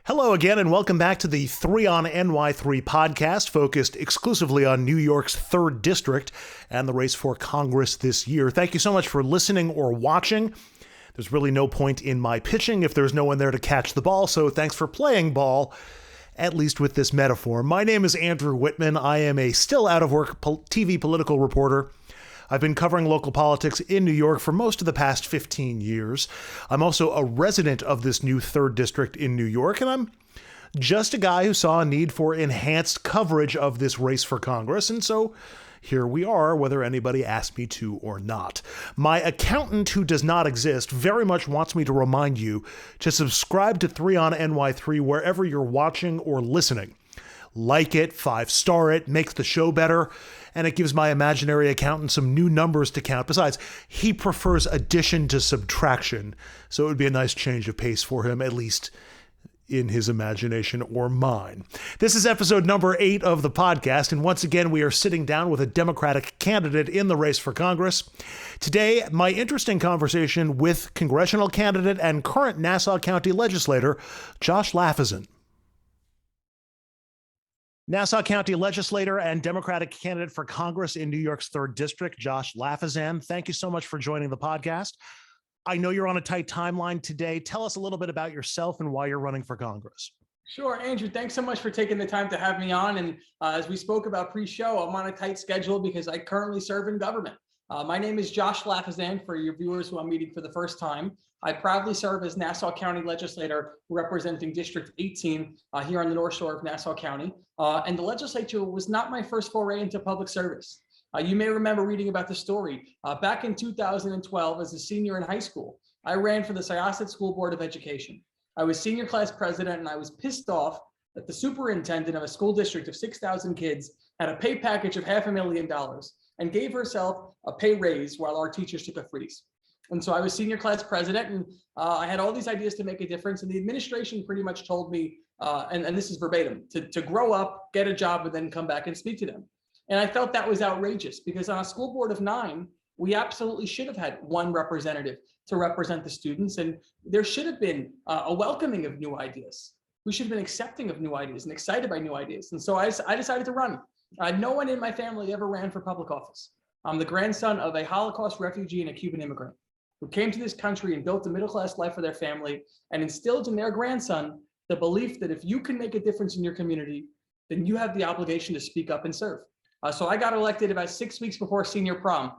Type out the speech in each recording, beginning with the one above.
Hello again, and welcome back to the 3 on NY3 podcast, focused exclusively on New York's 3rd District and the race for Congress this year. Thank you so much for listening or watching. There's really no point in my pitching if there's no one there to catch the ball, so thanks for playing ball, at least with this metaphor. My name is Andrew Whitman. I am a still out-of-work TV political reporter. I've been covering local politics in New York for most of the past 15 years. I'm also a resident of this new 3rd District in New York, and I'm just a guy who saw a need for enhanced coverage of this race for Congress, and so here we are, whether anybody asked me to or not. My accountant, who does not exist, very much wants me to remind you to subscribe to 3 on NY3 wherever you're watching or listening. Like it, 5-star it, makes the show better, and it gives my imaginary accountant some new numbers to count. Besides, he prefers addition to subtraction, so it would be a nice change of pace for him, at least in his imagination or mine. This is episode number 8 of the podcast, and once again, we are sitting down with a Democratic candidate in the race for Congress. Today, my interesting conversation with congressional candidate and current Nassau County Legislator, Josh Lafazan. Nassau County Legislator and Democratic candidate for Congress in New York's 3rd District, Josh Lafazan. Thank you so much for joining the podcast. I know you're on a tight timeline today. Tell us a little bit about yourself and why you're running for Congress. Sure, Andrew, thanks so much for taking the time to have me on. And as we spoke about pre-show, I'm on a tight schedule because I currently serve in government. My name is Josh Lafazan, for your viewers who I'm meeting for the first time. I proudly serve as Nassau County Legislator representing District 18 here on the North Shore of Nassau County. And the legislature was not my first foray into public service. You may remember reading about the story. Back in 2012, as a senior in high school, I ran for the Syosset School Board of Education. I was senior class president, and I was pissed off that the superintendent of a school district of 6,000 kids had a pay package of $500,000 and gave herself a pay raise while our teachers took a freeze. And so I was senior class president, and I had all these ideas to make a difference. And the administration pretty much told me, and this is verbatim, to grow up, get a job, and then come back and speak to them. And I felt that was outrageous because on a school board of 9, we absolutely should have had one representative to represent the students. And there should have been a welcoming of new ideas. We should have been accepting of new ideas and excited by new ideas. And so I decided to run. No one in my family ever ran for public office. I'm the grandson of a Holocaust refugee and a Cuban immigrant who came to this country and built a middle-class life for their family and instilled in their grandson the belief that if you can make a difference in your community, then you have the obligation to speak up and serve. So I got elected about 6 weeks before senior prom,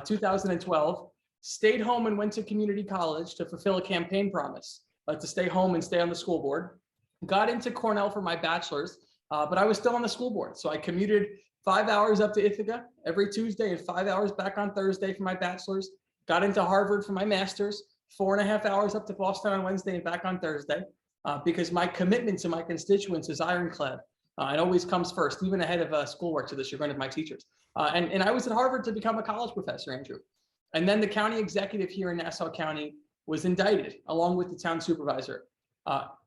2012, stayed home and went to community college to fulfill a campaign promise to stay home and stay on the school board. Got into Cornell for my bachelor's, but I was still on the school board. So I commuted 5 hours up to Ithaca every Tuesday and 5 hours back on Thursday for my bachelor's. Got into Harvard for my master's, 4.5 hours up to Boston on Wednesday and back on Thursday, because my commitment to my constituents is ironclad. It always comes first, even ahead of schoolwork, to the chagrin of my teachers. And I was at Harvard to become a college professor, Andrew. And then the county executive here in Nassau County was indicted along with the town supervisor.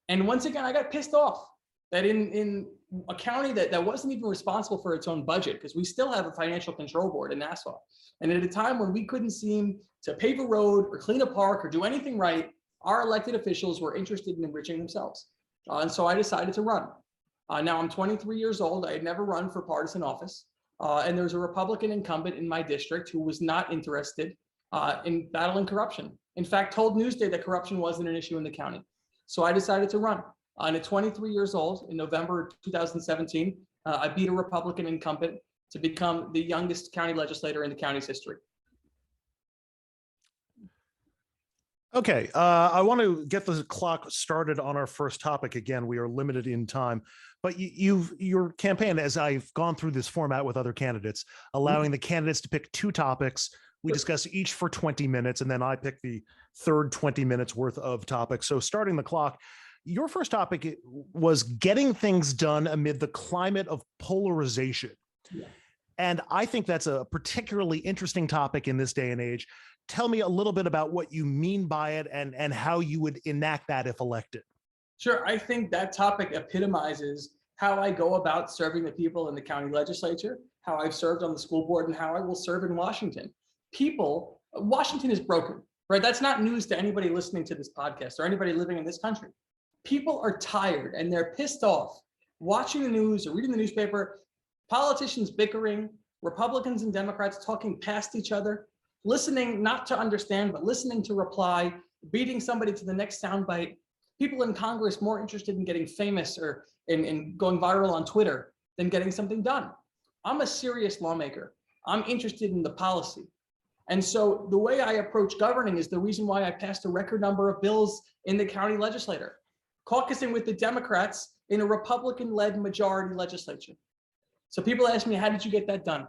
And once again, I got pissed off that in a county that wasn't even responsible for its own budget, because we still have a financial control board in Nassau. And at a time when we couldn't seem to pave a road or clean a park or do anything right, our elected officials were interested in enriching themselves. And so I decided to run. Now I'm 23 years old. I had never run for partisan office. And there was a Republican incumbent in my district who was not interested in battling corruption. In fact, told Newsday that corruption wasn't an issue in the county. So I decided to run. And at 23 years old, in November 2017, I beat a Republican incumbent to become the youngest county legislator in the county's history. Okay, I want to get the clock started on our first topic. Again, we are limited in time, but your campaign, as I've gone through this format with other candidates, allowing the candidates to pick 2 topics. We discuss each for 20 minutes, and then I pick the third 20 minutes worth of topics. So starting the clock, your first topic was getting things done amid the climate of polarization. Yeah. And I think that's a particularly interesting topic in this day and age. Tell me a little bit about what you mean by it and how you would enact that if elected. Sure. I think that topic epitomizes how I go about serving the people in the county legislature, how I've served on the school board, and how I will serve in Washington. Washington is broken, right? That's not news to anybody listening to this podcast or anybody living in this country. People are tired and they're pissed off watching the news or reading the newspaper, politicians bickering, Republicans and Democrats talking past each other, listening not to understand, but listening to reply, beating somebody to the next soundbite. People in Congress more interested in getting famous or in going viral on Twitter than getting something done. I'm a serious lawmaker. I'm interested in the policy. And so the way I approach governing is the reason why I passed a record number of bills in the county legislature, caucusing with the Democrats in a Republican-led majority legislature. So people ask me, how did you get that done?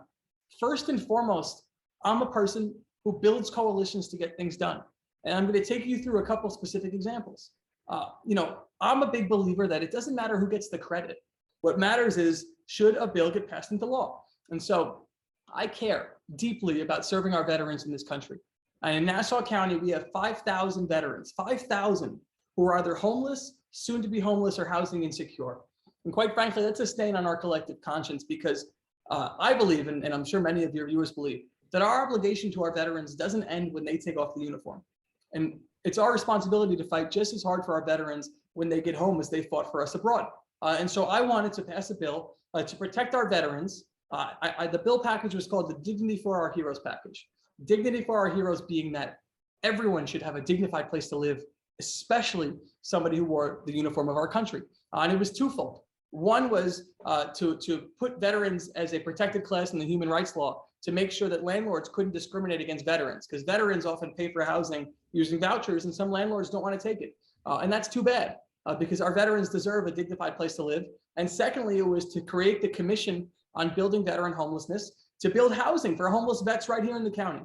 First and foremost, I'm a person who builds coalitions to get things done. And I'm going to take you through a couple specific examples. I'm a big believer that it doesn't matter who gets the credit. What matters is, should a bill get passed into law? And so I care deeply about serving our veterans in this country. And in Nassau County, we have 5,000 veterans, 5,000 who are either homeless, soon to be homeless, or housing insecure. And quite frankly, that's a stain on our collective conscience, because I believe, and I'm sure many of your viewers believe, that our obligation to our veterans doesn't end when they take off the uniform. And it's our responsibility to fight just as hard for our veterans when they get home as they fought for us abroad. And so I wanted to pass a bill to protect our veterans. The bill package was called the Dignity for Our Heroes package. Dignity for our heroes being that everyone should have a dignified place to live, especially somebody who wore the uniform of our country. And it was twofold. One was to put veterans as a protected class in the human rights law, to make sure that landlords couldn't discriminate against veterans, because veterans often pay for housing using vouchers, and some landlords don't want to take it. And that's too bad, because our veterans deserve a dignified place to live. And secondly, it was to create the Commission on Building Veteran Homelessness, to build housing for homeless vets right here in the county.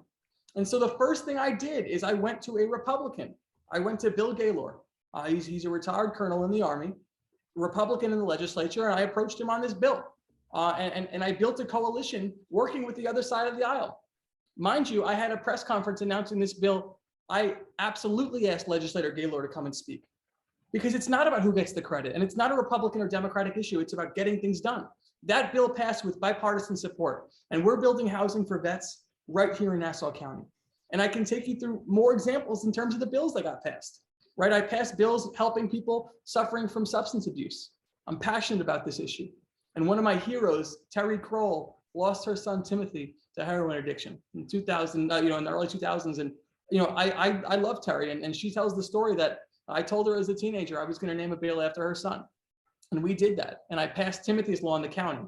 And so the first thing I did is I went to a Republican. I went to Bill Gaylor. He's a retired colonel in the Army, Republican in the legislature, and I approached him on this bill. And I built a coalition working with the other side of the aisle. Mind you, I had a press conference announcing this bill. I absolutely asked Legislator Gaylor to come and speak, because it's not about who gets the credit, and it's not a Republican or Democratic issue. It's about getting things done. That bill passed with bipartisan support, and we're building housing for vets right here in Nassau County. And I can take you through more examples in terms of the bills that got passed, right? I passed bills helping people suffering from substance abuse. I'm passionate about this issue. And one of my heroes, Terry Kroll, lost her son, Timothy, to heroin addiction in 2000, in the early 2000s. And, I love Terry, and she tells the story that I told her as a teenager I was going to name a bill after her son. And we did that. And I passed Timothy's Law in the county,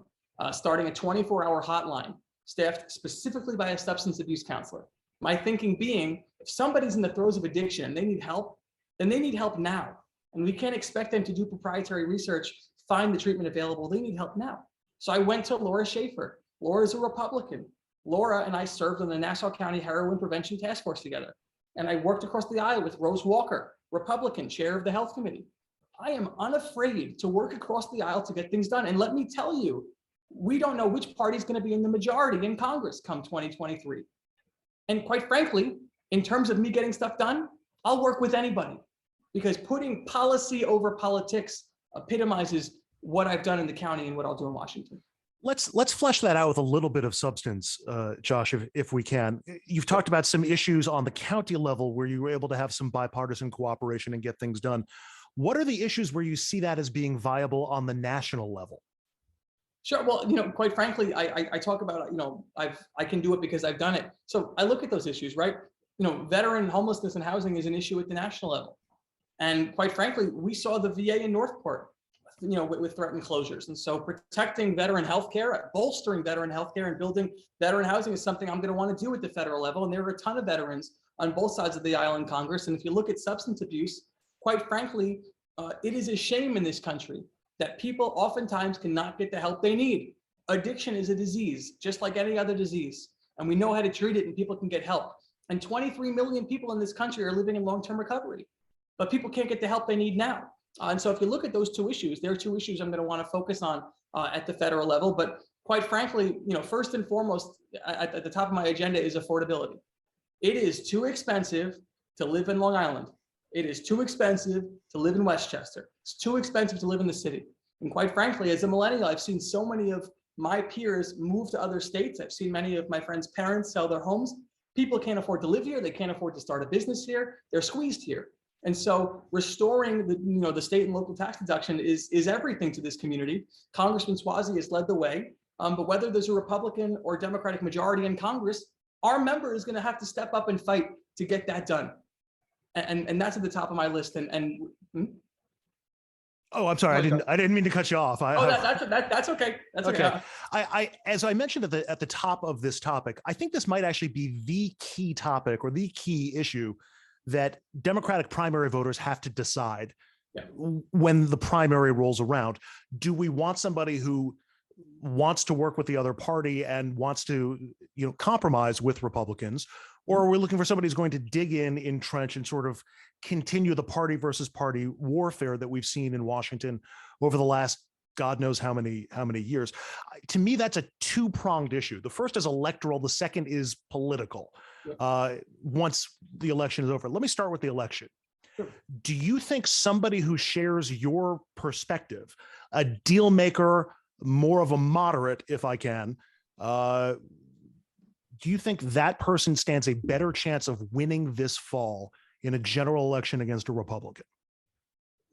starting a 24-hour hotline staffed specifically by a substance abuse counselor. My thinking being, if somebody's in the throes of addiction and they need help, then they need help now. And we can't expect them to do proprietary research, find the treatment available. They need help now. So I went to Laura Schaefer. Laura's a Republican. Laura and I served on the Nassau County Heroin Prevention Task Force together. And I worked across the aisle with Rose Walker, Republican, chair of the Health Committee. I am unafraid to work across the aisle to get things done. And let me tell you, we don't know which party is going to be in the majority in Congress come 2023. And quite frankly, in terms of me getting stuff done, I'll work with anybody, because putting policy over politics epitomizes what I've done in the county and what I'll do in Washington. Let's flesh that out with a little bit of substance, Josh, if we can. You've talked about some issues on the county level where you were able to have some bipartisan cooperation and get things done. What are the issues where you see that as being viable on the national level? Sure. Well, quite frankly, I talk about, I can do it because I've done it. So I look at those issues, right? Veteran homelessness and housing is an issue at the national level. And quite frankly, we saw the VA in Northport, with threatened closures. And so protecting veteran healthcare, bolstering veteran healthcare, and building veteran housing is something I'm going to want to do at the federal level. And there are a ton of veterans on both sides of the aisle in Congress. And if you look at substance abuse, quite frankly, it is a shame in this country that people oftentimes cannot get the help they need. Addiction is a disease, just like any other disease. And we know how to treat it, and people can get help. And 23 million people in this country are living in long-term recovery, but people can't get the help they need now. And so if you look at those two issues, there are two issues I'm going to want to focus on at the federal level. But quite frankly, first and foremost, at the top of my agenda is affordability. It is too expensive to live in Long Island. It is too expensive to live in Westchester. It's too expensive to live in the city. And quite frankly, as a millennial, I've seen so many of my peers move to other states. I've seen many of my friends' parents sell their homes. People can't afford to live here. They can't afford to start a business here. They're squeezed here. And so restoring the state and local tax deduction is everything to this community. Congressman Swazi has led the way, but whether there's a Republican or Democratic majority in Congress, our member is going to have to step up and fight to get that done. And that's at the top of my list. Oh, I'm sorry. I didn't mean to cut you off. That's okay. That's okay. I as I mentioned at the top of this topic, I think this might actually be the key topic or the key issue that Democratic primary voters have to decide when the primary rolls around. Do we want somebody who wants to work with the other party and wants to, compromise with Republicans, or are we looking for somebody who's going to dig in, entrench, and sort of continue the party versus party warfare that we've seen in Washington over the last God knows how many years? To me, that's a two-pronged issue. The first is electoral. The second is political. Once the election is over, let me start with the election. Sure. Do you think somebody who shares your perspective, a deal maker, more of a moderate, if I can, do you think that person stands a better chance of winning this fall in a general election against a Republican?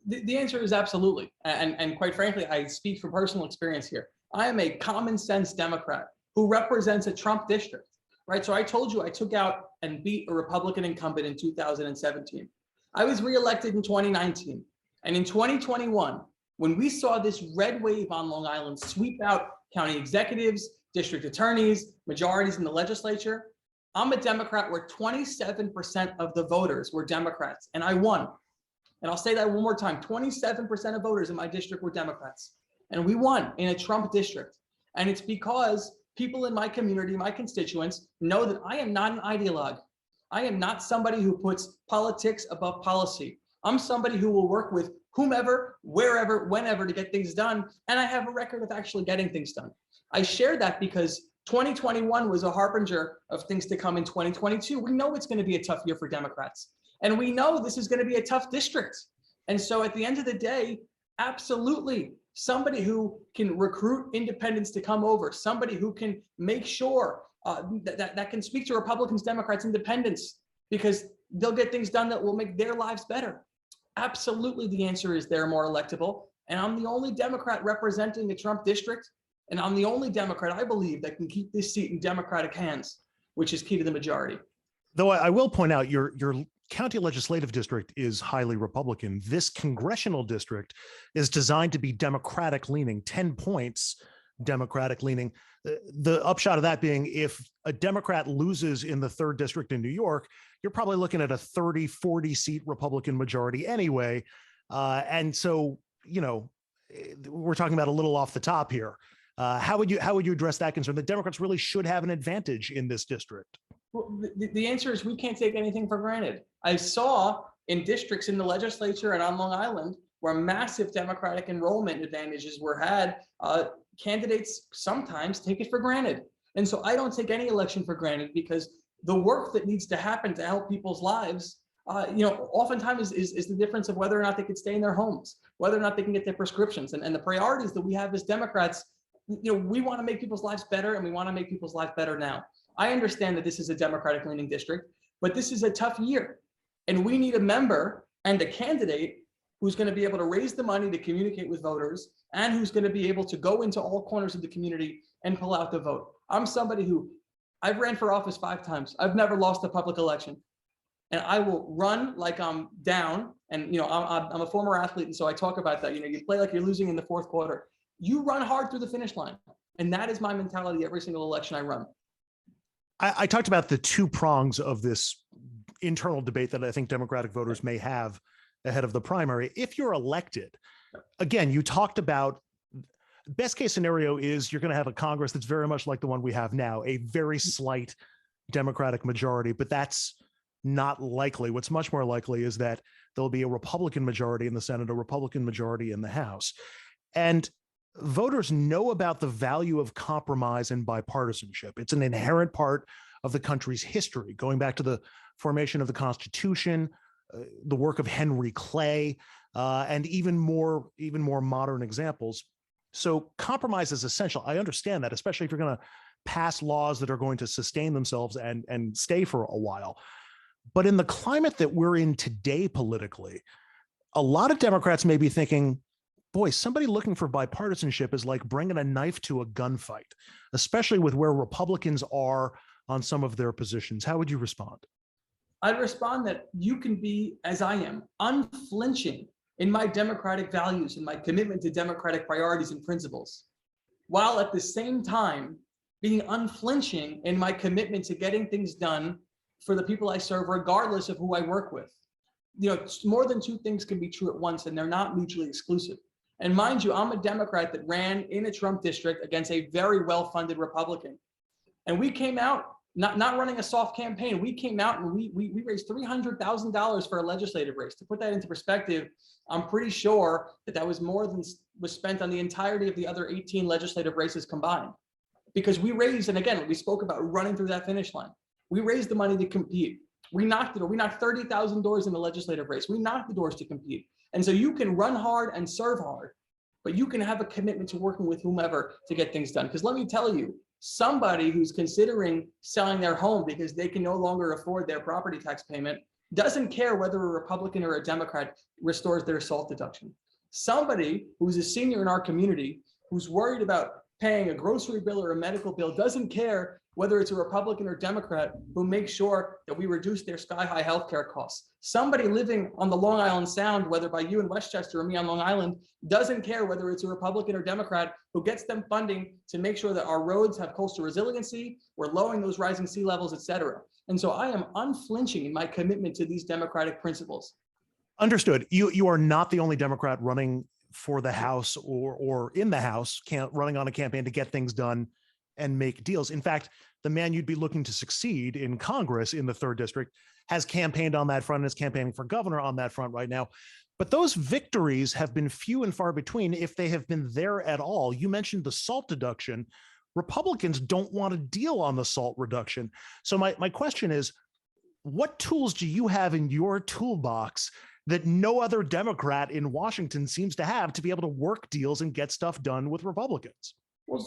The answer is absolutely. And quite frankly, I speak from personal experience here. I am a common sense Democrat who represents a Trump district, right? So I told you I took out and beat a Republican incumbent in 2017. I was reelected in 2019. And in 2021, when we saw this red wave on Long Island sweep out county executives, district attorneys, majorities in the legislature, I'm a Democrat where 27% of the voters were Democrats, and I won. And I'll say that one more time, 27% of voters in my district were Democrats. And we won in a Trump district. And it's because people in my community, my constituents, know that I am not an ideologue. I am not somebody who puts politics above policy. I'm somebody who will work with whomever, wherever, whenever to get things done. And I have a record of actually getting things done. I share that because 2021 was a harbinger of things to come in 2022. We know it's going to be a tough year for Democrats. And we know this is going to be a tough district. And so at the end of the day, absolutely, somebody who can recruit independents to come over, somebody who can make sure that can speak to Republicans, Democrats, independents, because they'll get things done that will make their lives better. Absolutely, the answer is they're more electable. And I'm the only Democrat representing the Trump district. And I'm the only Democrat, I believe, that can keep this seat in Democratic hands, which is key to the majority. Though I will point out your county legislative district is highly Republican. This congressional district is designed to be Democratic leaning, 10 points Democratic leaning. The upshot of that being, if a Democrat loses in the 3rd district in New York, you're probably looking at a 30, 40 seat Republican majority anyway. And so, we're talking about a little off the top here. How would you address that concern? The Democrats really should have an advantage in this district. Well, the answer is we can't take anything for granted. I saw in districts in the legislature and on Long Island where massive Democratic enrollment advantages were had, candidates sometimes take it for granted. And so I don't take any election for granted, because the work that needs to happen to help people's lives, oftentimes is the difference of whether or not they could stay in their homes, whether or not they can get their prescriptions. And the priorities that we have as Democrats, we want to make people's lives better, and we want to make people's lives better now. I understand that this is a Democratic leaning district, but this is a tough year. And we need a member and a candidate who's going to be able to raise the money to communicate with voters, and who's going to be able to go into all corners of the community and pull out the vote. I'm somebody who, I've ran for office 5 times. I've never lost a public election. And I will run like I'm down. And, I'm a former athlete, and so I talk about that. You play like you're losing in the 4th quarter. You run hard through the finish line. And that is my mentality every single election I run. I talked about the 2 prongs of this internal debate that I think Democratic voters may have ahead of the primary. If you're elected, again, you talked about best case scenario is you're going to have a Congress that's very much like the one we have now, a very slight Democratic majority, but that's not likely. What's much more likely is that there'll be a Republican majority in the Senate, a Republican majority in the House. And voters know about the value of compromise and bipartisanship. It's an inherent part of the country's history, going back to the formation of the Constitution, the work of Henry Clay, and even more modern examples. So compromise is essential. I understand that, especially if you're going to pass laws that are going to sustain themselves and stay for a while. But in the climate that we're in today politically, a lot of Democrats may be thinking, boy, somebody looking for bipartisanship is like bringing a knife to a gunfight, especially with where Republicans are on some of their positions. How would you respond? I'd respond that you can be, as I am, unflinching in my democratic values and my commitment to democratic priorities and principles, while at the same time being unflinching in my commitment to getting things done for the people I serve, regardless of who I work with. More than two things can be true at once, and they're not mutually exclusive. And mind you, I'm a Democrat that ran in a Trump district against a very well-funded Republican. And we came out, not running a soft campaign, we came out and we raised $300,000 for a legislative race. To put that into perspective, I'm pretty sure that was more than was spent on the entirety of the other 18 legislative races combined. Because we raised, and again, we spoke about running through that finish line. We raised the money to compete. We knocked 30,000 doors in the legislative race. We knocked the doors to compete. And so you can run hard and serve hard, but you can have a commitment to working with whomever to get things done. Because let me tell you, somebody who's considering selling their home because they can no longer afford their property tax payment doesn't care whether a Republican or a Democrat restores their SALT deduction. Somebody who's a senior in our community who's worried about paying a grocery bill or a medical bill doesn't care whether it's a Republican or Democrat who makes sure that we reduce their sky-high healthcare costs. Somebody living on the Long Island Sound, whether by you in Westchester or me on Long Island, doesn't care whether it's a Republican or Democrat who gets them funding to make sure that our roads have coastal resiliency, we're lowering those rising sea levels, et cetera. And so I am unflinching in my commitment to these democratic principles. Understood. You are not the only Democrat running for the House or in the House, running on a campaign to get things done and make deals. In fact, the man you'd be looking to succeed in Congress in the 3rd District has campaigned on that front and is campaigning for governor on that front right now. But those victories have been few and far between, if they have been there at all. You mentioned the SALT deduction. Republicans don't want to deal on the SALT reduction. So my question is, what tools do you have in your toolbox that no other Democrat in Washington seems to have to be able to work deals and get stuff done with Republicans?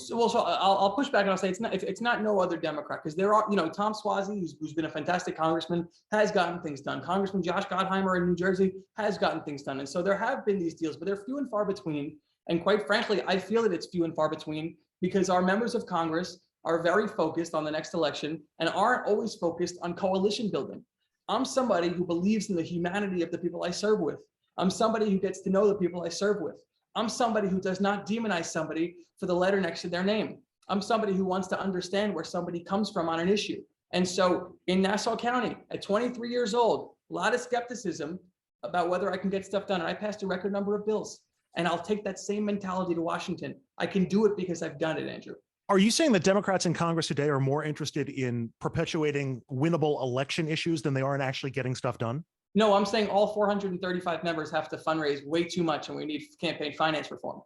So I'll push back and I'll say it's not no other Democrat, because there are, Tom Suozzi, who's been a fantastic congressman, has gotten things done. Congressman Josh Gottheimer in New Jersey has gotten things done. And so there have been these deals, but they're few and far between. And quite frankly, I feel that it's few and far between because our members of Congress are very focused on the next election and aren't always focused on coalition building. I'm somebody who believes in the humanity of the people I serve with. I'm somebody who gets to know the people I serve with. I'm somebody who does not demonize somebody for the letter next to their name. I'm somebody who wants to understand where somebody comes from on an issue. And so in Nassau County, at 23 years old, a lot of skepticism about whether I can get stuff done. And I passed a record number of bills. And I'll take that same mentality to Washington. I can do it because I've done it, Andrew. Are you saying that Democrats in Congress today are more interested in perpetuating winnable election issues than they are in actually getting stuff done? No, I'm saying all 435 members have to fundraise way too much and we need campaign finance reform.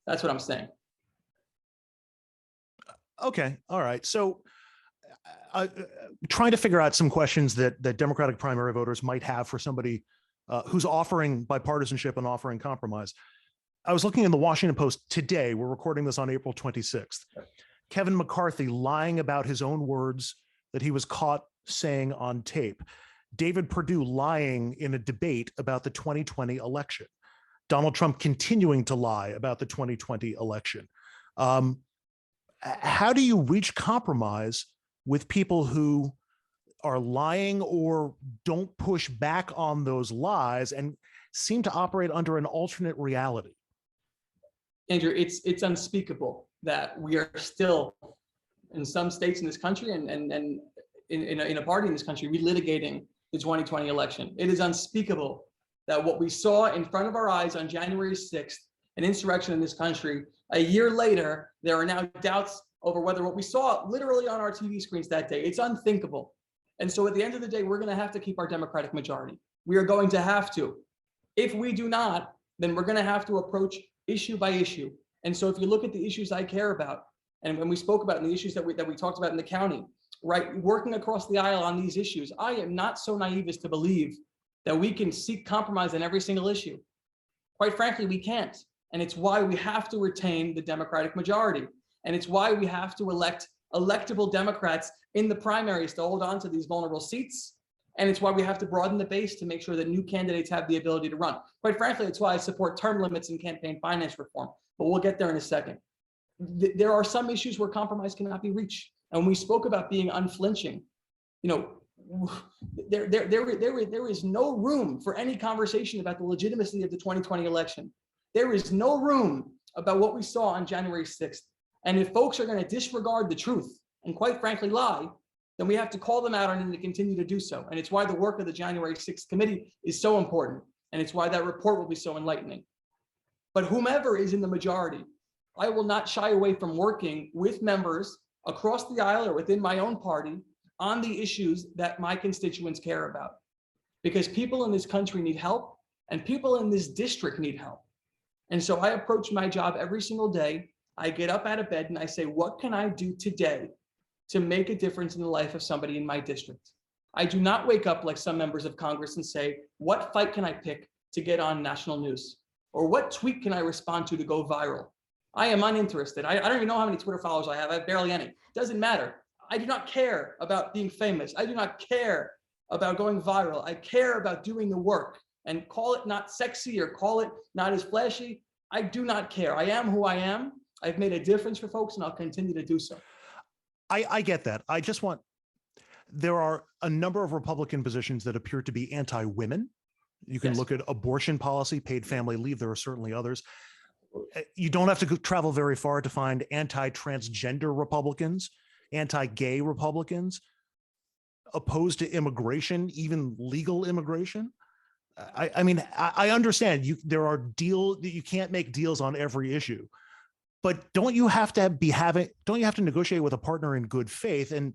That's what I'm saying. Okay. All right. So trying to figure out some questions that Democratic primary voters might have for somebody who's offering bipartisanship and offering compromise. I was looking in the Washington Post today. We're recording this on April 26th. Kevin McCarthy lying about his own words that he was caught saying on tape. David Perdue lying in a debate about the 2020 election. Donald Trump continuing to lie about the 2020 election. How do you reach compromise with people who are lying or don't push back on those lies and seem to operate under an alternate reality? Andrew, it's unspeakable that we are still, in some states in this country and in a party in this country, relitigating the 2020 election. It is unspeakable that what we saw in front of our eyes on January 6th, an insurrection in this country, a year later, there are now doubts over whether what we saw literally on our TV screens that day. It's unthinkable. And so at the end of the day, we're going to have to keep our Democratic majority. We are going to have to. If we do not, then we're going to have to approach issue by issue. And so if you look at the issues I care about, and when we spoke about the issues that we talked about in the county, right, working across the aisle on these issues, I am not so naive as to believe that we can seek compromise on every single issue. Quite frankly, we can't. And it's why we have to retain the Democratic majority. And it's why we have to elect electable Democrats in the primaries to hold on to these vulnerable seats And it's why we have to broaden the base to make sure that new candidates have the ability to run. Quite frankly, it's why I support term limits and campaign finance reform, but we'll get there in a second. There are some issues where compromise cannot be reached. And when we spoke about being unflinching, there is no room for any conversation about the legitimacy of the 2020 election. There is no room about what we saw on January 6th. And if folks are going to disregard the truth and quite frankly lie, then we have to call them out and to continue to do so. And it's why the work of the January 6th committee is so important. And it's why that report will be so enlightening. But whomever is in the majority, I will not shy away from working with members across the aisle or within my own party on the issues that my constituents care about. Because people in this country need help and people in this district need help. And so I approach my job every single day. I get up out of bed and I say, what can I do today to make a difference in the life of somebody in my district? I do not wake up like some members of Congress and say, what fight can I pick to get on national news? Or what tweet can I respond to go viral? I am uninterested. I don't even know how many Twitter followers I have. I have barely any. Doesn't matter. I do not care about being famous. I do not care about going viral. I care about doing the work, and call it not sexy or call it not as flashy. I do not care. I am who I am. I've made a difference for folks and I'll continue to do so. I get that. There are a number of Republican positions that appear to be anti-women. You can look at abortion policy, paid family leave. There are certainly others. You don't have to travel very far to find anti-transgender Republicans, anti-gay Republicans, opposed to immigration, even legal immigration. I mean, I understand there are you can't make deals on every issue, but don't you have to negotiate with a partner in good faith? And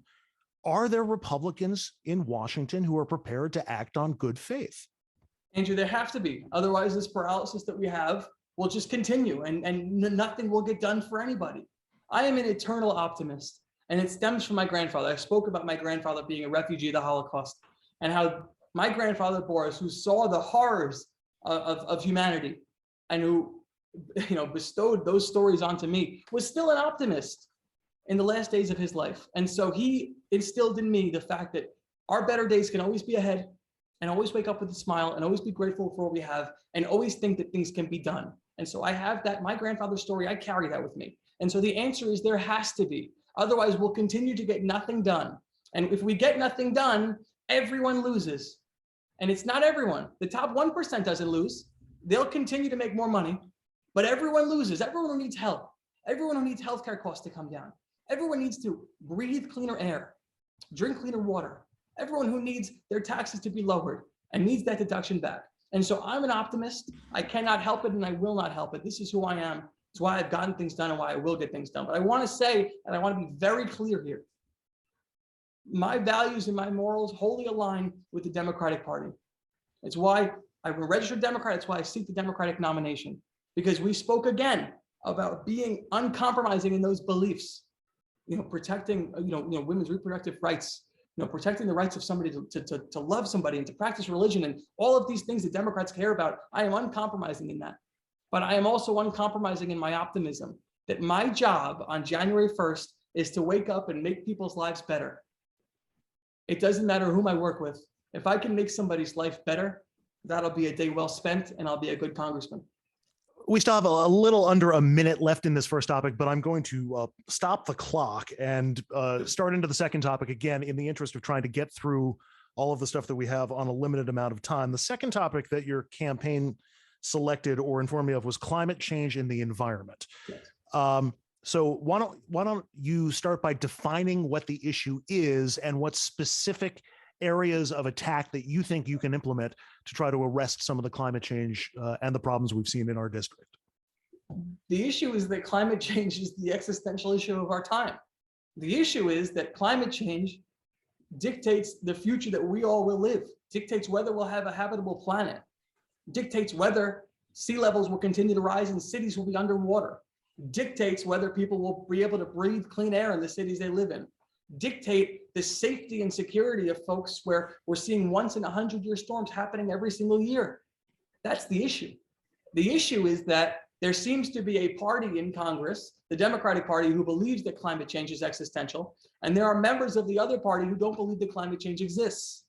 are there Republicans in Washington who are prepared to act on good faith? Andrew, there have to be. Otherwise, this paralysis that we have will just continue and nothing will get done for anybody. I am an eternal optimist, and it stems from my grandfather. I spoke about my grandfather being a refugee of the Holocaust and how my grandfather Boris, who saw the horrors of humanity and who bestowed those stories onto me, was still an optimist in the last days of his life. And so he instilled in me the fact that our better days can always be ahead, and always wake up with a smile and always be grateful for what we have and always think that things can be done. And so I have that, my grandfather's story, I carry that with me. And so the answer is there has to be. Otherwise, we'll continue to get nothing done. And if we get nothing done, everyone loses. And it's not everyone. The top 1% doesn't lose. They'll continue to make more money, but everyone loses. Everyone who needs help, everyone who needs healthcare costs to come down, everyone needs to breathe cleaner air, drink cleaner water, everyone who needs their taxes to be lowered and needs that deduction back. And so I'm an optimist. I cannot help it and I will not help it. This is who I am. It's why I've gotten things done and why I will get things done. But I want to say, and I want to be very clear here, my values and my morals wholly align with the Democratic Party. It's why I'm a registered Democrat. It's why I seek the Democratic nomination, because we spoke again about being uncompromising in those beliefs, protecting, women's reproductive rights, protecting the rights of somebody to love somebody and to practice religion and all of these things that Democrats care about. I am uncompromising in that. But I am also uncompromising in my optimism that my job on January 1st is to wake up and make people's lives better. It doesn't matter whom I work with. If I can make somebody's life better, that'll be a day well spent and I'll be a good congressman. We still have a little under a minute left in this first topic, but I'm going to stop the clock and start into the second topic again in the interest of trying to get through all of the stuff that we have on a limited amount of time. The second topic that your campaign selected or informed me of was climate change in the environment. Yes. So why don't you start by defining what the issue is and what specific areas of attack that you think you can implement to try to arrest some of the climate change and the problems we've seen in our district? The issue is that climate change is the existential issue of our time. The issue is that climate change dictates the future that we all will live, dictates whether we'll have a habitable planet, dictates whether sea levels will continue to rise and cities will be underwater, dictates whether people will be able to breathe clean air in the cities they live in, dictate the safety and security of folks where we're seeing once in 100-year storms happening every single year. That's the issue. The issue is that there seems to be a party in Congress, the Democratic Party, who believes that climate change is existential, and there are members of the other party who don't believe that climate change exists.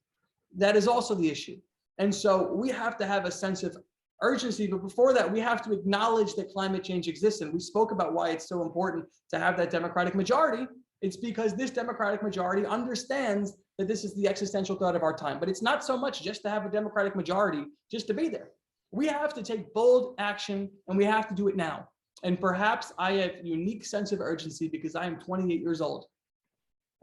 That is also the issue. And so we have to have a sense of urgency, but before that, we have to acknowledge that climate change exists. And we spoke about why it's so important to have that Democratic majority. It's because this Democratic majority understands that this is the existential threat of our time. But it's not so much just to have a Democratic majority, just to be there. We have to take bold action, and we have to do it now. And perhaps I have a unique sense of urgency because I am 28 years old.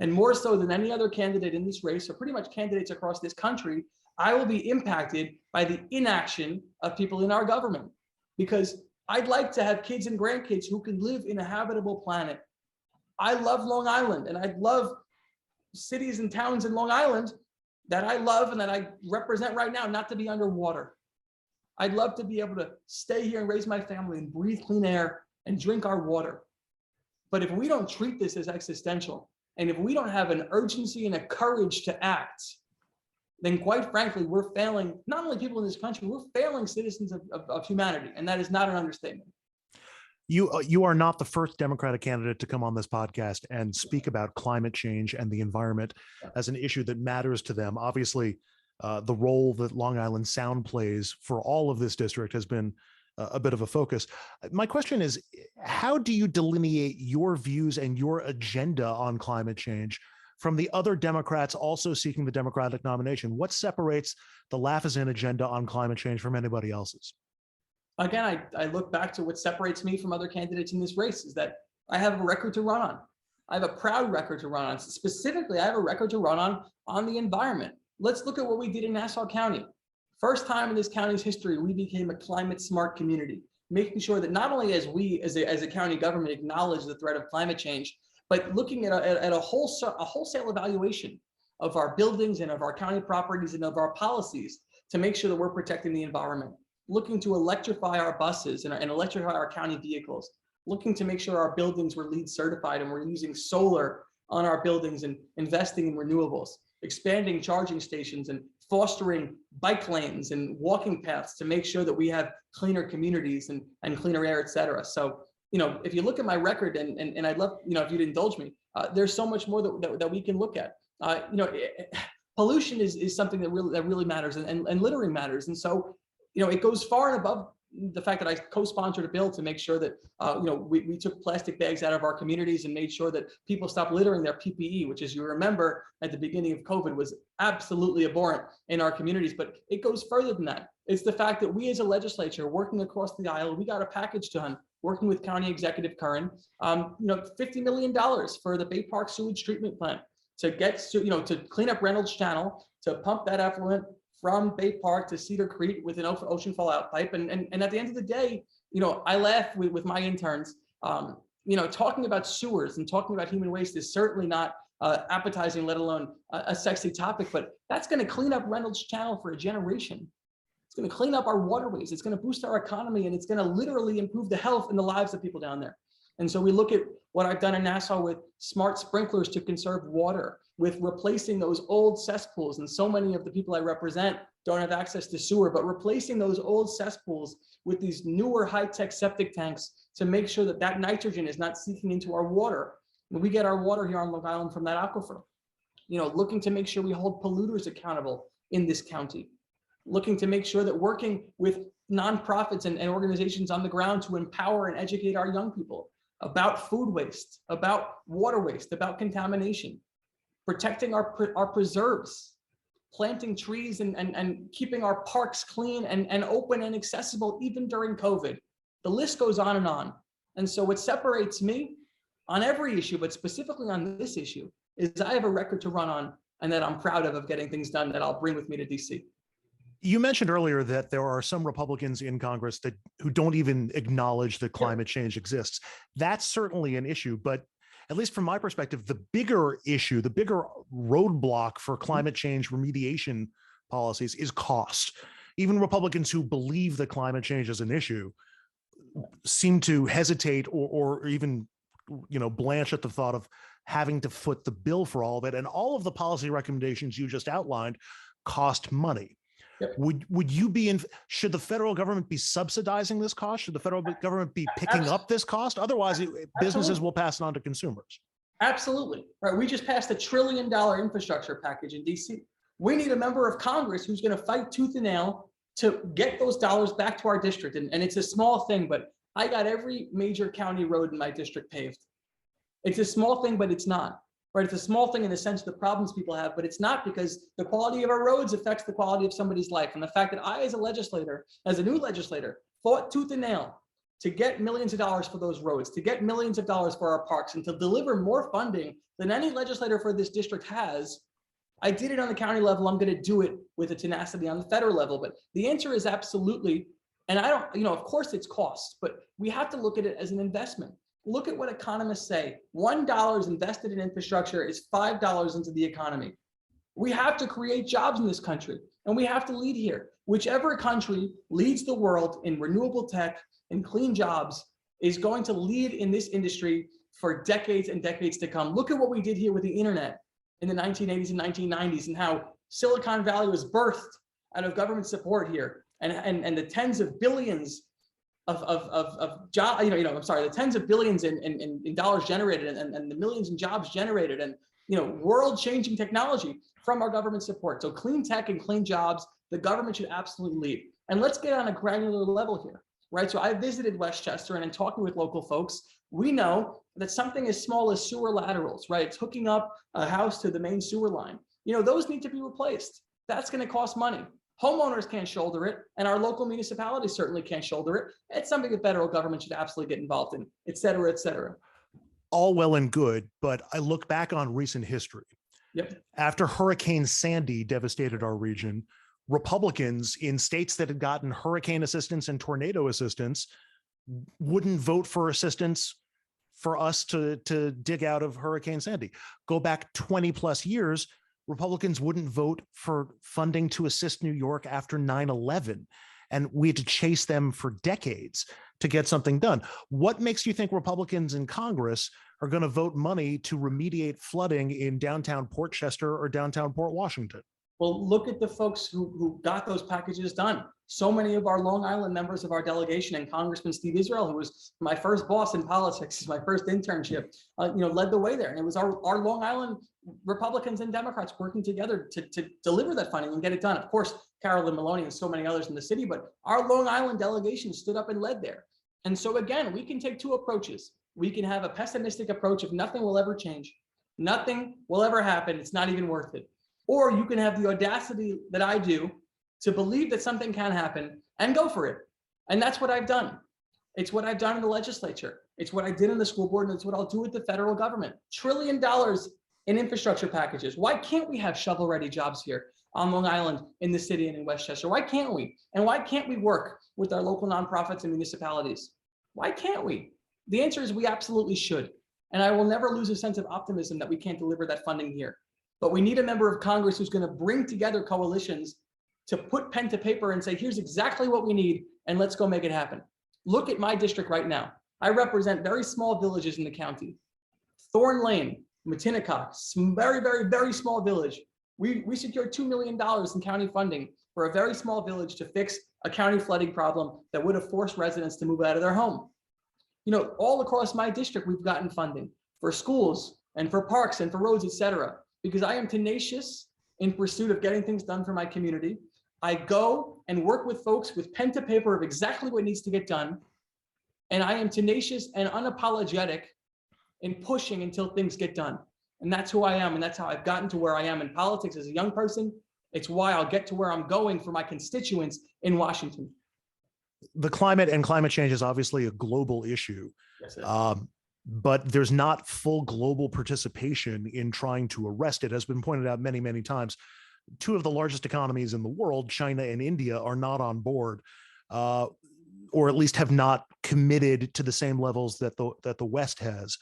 And more so than any other candidate in this race, or pretty much candidates across this country, I will be impacted by the inaction of people in our government. Because I'd like to have kids and grandkids who can live in a habitable planet. I love Long Island, and I love cities and towns in Long Island that I love and that I represent right now not to be underwater. I'd love to be able to stay here and raise my family and breathe clean air and drink our water. But if we don't treat this as existential, and if we don't have an urgency and a courage to act, then quite frankly, we're failing not only people in this country, we're failing citizens of humanity. And that is not an understatement. You are not the first Democratic candidate to come on this podcast and speak about climate change and the environment as an issue that matters to them. Obviously, the role that Long Island Sound plays for all of this district has been a bit of a focus. My question is, how do you delineate your views and your agenda on climate change from the other Democrats also seeking the Democratic nomination? What separates the Lafazan agenda on climate change from anybody else's? Again, I look back to what separates me from other candidates in this race is that I have a record to run on. I have a proud record to run on. Specifically, I have a record to run on the environment. Let's look at what we did in Nassau County. First time in this county's history, we became a climate smart community, making sure that not only as we as a county government acknowledge the threat of climate change, but looking at a wholesale evaluation of our buildings and of our county properties and of our policies to make sure that we're protecting the environment, looking to electrify our buses and electrify our county vehicles, looking to make sure our buildings were LEED certified and we're using solar on our buildings and investing in renewables, expanding charging stations and fostering bike lanes and walking paths to make sure that we have cleaner communities and cleaner air, et cetera. So, if you look at my record, and I'd love, if you'd indulge me, there's so much more that we can look at. Pollution is something that really matters, and littering matters. And so, it goes far and above the fact that I co-sponsored a bill to make sure that, we took plastic bags out of our communities and made sure that people stopped littering their PPE, which, as you remember, at the beginning of COVID was absolutely abhorrent in our communities. But it goes further than that. It's the fact that we as a legislature working across the aisle, we got a package done working with County Executive Curran, $50 million for the Bay Park sewage treatment plant to get to clean up Reynolds Channel, to pump that effluent from Bay Park to Cedar Creek with an ocean fallout pipe. And at the end of the day, I laugh with my interns, talking about sewers and talking about human waste is certainly not appetizing, let alone a sexy topic, but that's going to clean up Reynolds Channel for a generation. It's going to clean up our waterways. It's going to boost our economy, and it's going to literally improve the health and the lives of people down there. And so we look at what I've done in Nassau with smart sprinklers to conserve water, with replacing those old cesspools. And so many of the people I represent don't have access to sewer, but replacing those old cesspools with these newer high-tech septic tanks to make sure that nitrogen is not seeping into our water. And we get our water here on Long Island from that aquifer. Looking to make sure we hold polluters accountable in this county. Looking to make sure that working with nonprofits and organizations on the ground to empower and educate our young people about food waste, about water waste, about contamination, protecting our preserves, planting trees and keeping our parks clean and open and accessible even during COVID. The list goes on and on. And so what separates me on every issue, but specifically on this issue, is I have a record to run on and that I'm proud of getting things done that I'll bring with me to DC. You mentioned earlier that there are some Republicans in Congress who don't even acknowledge that climate change exists. That's certainly an issue, but at least from my perspective, the bigger issue, the bigger roadblock for climate change remediation policies is cost. Even Republicans who believe that climate change is an issue seem to hesitate or even, blanch at the thought of having to foot the bill for all of it. And all of the policy recommendations you just outlined cost money. Yep. Should the federal government be subsidizing this cost? Should the federal government be picking up this cost? Otherwise, businesses will pass it on to consumers. Absolutely. Right. We just passed $1 trillion infrastructure package in DC. We need a member of Congress who's going to fight tooth and nail to get those dollars back to our district. And it's a small thing, but I got every major county road in my district paved. It's a small thing, but it's not. Right? It's a small thing in the sense of the problems people have, but it's not, because the quality of our roads affects the quality of somebody's life. And the fact that I, as a legislator, as a new legislator, fought tooth and nail to get millions of dollars for those roads, to get millions of dollars for our parks, and to deliver more funding than any legislator for this district has. I did it on the county level. I'm going to do it with a tenacity on the federal level. But the answer is absolutely. And I don't, of course it's cost, but we have to look at it as an investment. Look at what economists say. $1 invested in infrastructure is $5 into the economy. We have to create jobs in this country, and we have to lead here. Whichever country leads the world in renewable tech and clean jobs is going to lead in this industry for decades and decades to come. Look at what we did here with the internet in the 1980s and 1990s, and how Silicon Valley was birthed out of government support here, and the tens of billions of jobs, the tens of billions in dollars generated, and the millions in jobs generated, and world-changing technology from our government support. So clean tech and clean jobs, the government should absolutely lead. And let's get on a granular level here, right? So I visited Westchester, and in talking with local folks, we know that something as small as sewer laterals, right? It's hooking up a house to the main sewer line. Those need to be replaced. That's going to cost money. Homeowners can't shoulder it, and our local municipalities certainly can't shoulder it. It's something the federal government should absolutely get involved in, et cetera, et cetera. All well and good, but I look back on recent history. Yep. After Hurricane Sandy devastated our region, Republicans in states that had gotten hurricane assistance and tornado assistance wouldn't vote for assistance for us to dig out of Hurricane Sandy. Go back 20 plus years, Republicans wouldn't vote for funding to assist New York after 9/11. And we had to chase them for decades to get something done. What makes you think Republicans in Congress are going to vote money to remediate flooding in downtown Port Chester or downtown Port Washington? Well, look at the folks who got those packages done. So many of our Long Island members of our delegation, and Congressman Steve Israel, who was my first boss in politics, my first internship, led the way there. And it was our Long Island Republicans and Democrats working together to deliver that funding and get it done. Of course, Carolyn Maloney and so many others in the city, but our Long Island delegation stood up and led there. And so again, we can take two approaches. We can have a pessimistic approach of nothing will ever change. Nothing will ever happen. It's not even worth it. Or you can have the audacity that I do to believe that something can happen and go for it. And that's what I've done. It's what I've done in the legislature. It's what I did in the school board, and it's what I'll do with the federal government. $1 trillion in infrastructure packages. Why can't we have shovel-ready jobs here on Long Island, in the city, and in Westchester? Why can't we? And why can't we work with our local nonprofits and municipalities? Why can't we? The answer is we absolutely should. And I will never lose a sense of optimism that we can't deliver that funding here. But we need a member of Congress who's going to bring together coalitions to put pen to paper and say, here's exactly what we need, and let's go make it happen. Look at my district right now. I represent very small villages in the county. Thorn Lane, Matinacock, very, very, very small village. We secured $2 million in county funding for a very small village to fix a county flooding problem that would have forced residents to move out of their home. All across my district, we've gotten funding for schools and for parks and for roads, et cetera, because I am tenacious in pursuit of getting things done for my community. I go and work with folks with pen to paper of exactly what needs to get done. And I am tenacious and unapologetic in pushing until things get done. And that's who I am. And that's how I've gotten to where I am in politics as a young person. It's why I'll get to where I'm going for my constituents in Washington. The climate and climate change is obviously a global issue. Yes, but there's not full global participation in trying to arrest it. Has been pointed out many, many times. Two of the largest economies in the world, China and India, are not on board, or at least have not committed to the same levels that the West has.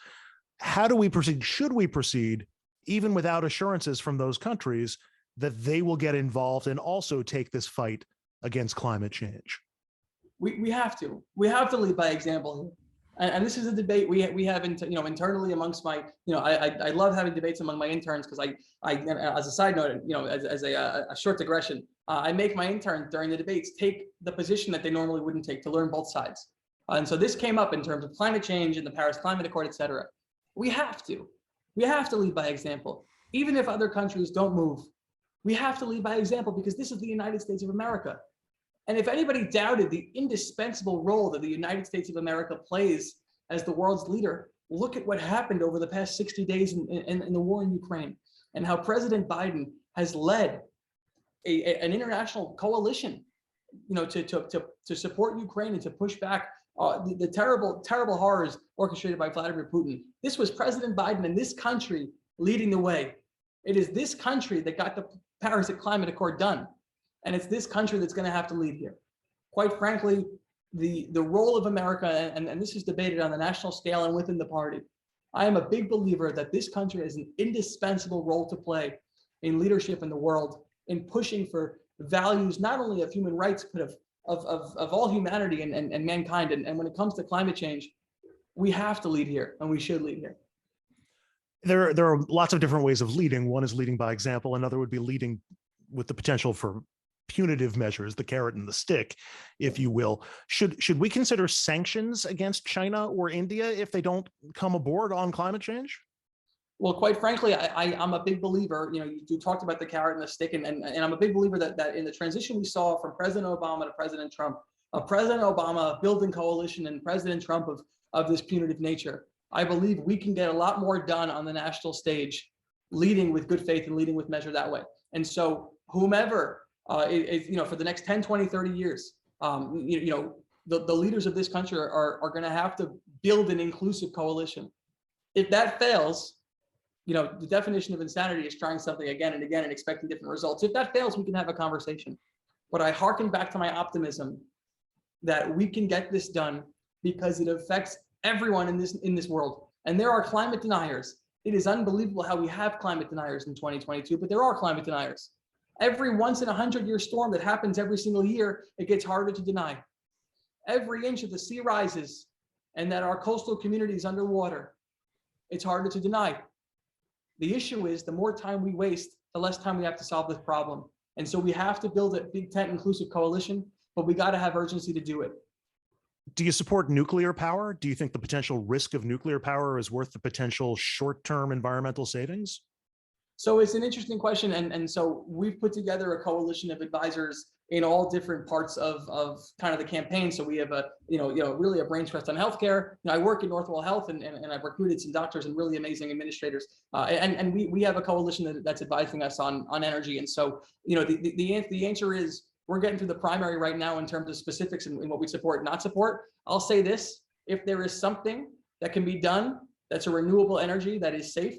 How do we proceed? Should we proceed, even without assurances from those countries that they will get involved and also take this fight against climate change? We have to. We have to lead by example here. And this is a debate we have internally amongst my, I love having debates among my interns, because I as a side note, as a short digression, I make my interns during the debates take the position that they normally wouldn't take to learn both sides. And so this came up in terms of climate change and the Paris Climate Accord, et cetera. We have to lead by example. Even if other countries don't move, We have to lead by example because this is the United States of America. And if anybody doubted the indispensable role that the United States of America plays as the world's leader, look at what happened over the past 60 days in the war in Ukraine and how President Biden has led an international coalition, to support Ukraine and to push back the terrible horrors orchestrated by Vladimir Putin. This was President Biden and this country leading the way. It is this country that got the Paris Climate Accord done. And it's this country that's going to have to lead here. Quite frankly, the role of America, and this is debated on the national scale and within the party, I am a big believer that this country has an indispensable role to play in leadership in the world, in pushing for values not only of human rights, but of all humanity and mankind. And when it comes to climate change, we have to lead here, and we should lead here. There are lots of different ways of leading. One is leading by example. Another would be leading with the potential for punitive measures, the carrot and the stick, if you will. Should we consider sanctions against China or India if they don't come aboard on climate change? Well, quite frankly, I'm a big believer. You talked about the carrot and the stick, and I'm a big believer that in the transition we saw from President Obama to President Trump, President Obama building coalition and President Trump of this punitive nature, I believe we can get a lot more done on the national stage, leading with good faith and leading with measure that way. And so whomever is, for the next 10, 20, 30 years, the leaders of this country are going to have to build an inclusive coalition. If that fails, the definition of insanity is trying something again and again and expecting different results. If that fails, we can have a conversation. But I hearken back to my optimism that we can get this done because it affects everyone in this world. And there are climate deniers. It is unbelievable how we have climate deniers in 2022, but there are climate deniers. Every once in 100-year storm that happens every single year, it gets harder to deny. Every inch of the sea rises and that our coastal communities underwater, it's harder to deny. The issue is the more time we waste, the less time we have to solve this problem. And so we have to build a big tent inclusive coalition, but we got to have urgency to do it. Do you support nuclear power? Do you think the potential risk of nuclear power is worth the potential short-term environmental savings? So it's an interesting question. And so we've put together a coalition of advisors in all different parts of kind of the campaign. So we have really a brain trust on healthcare. I work in Northwell Health and I've recruited some doctors and really amazing administrators. And we have a coalition that's advising us on energy. And so, the answer is we're getting through the primary right now in terms of specifics and what we support and not support. I'll say this, if there is something that can be done that's a renewable energy that is safe,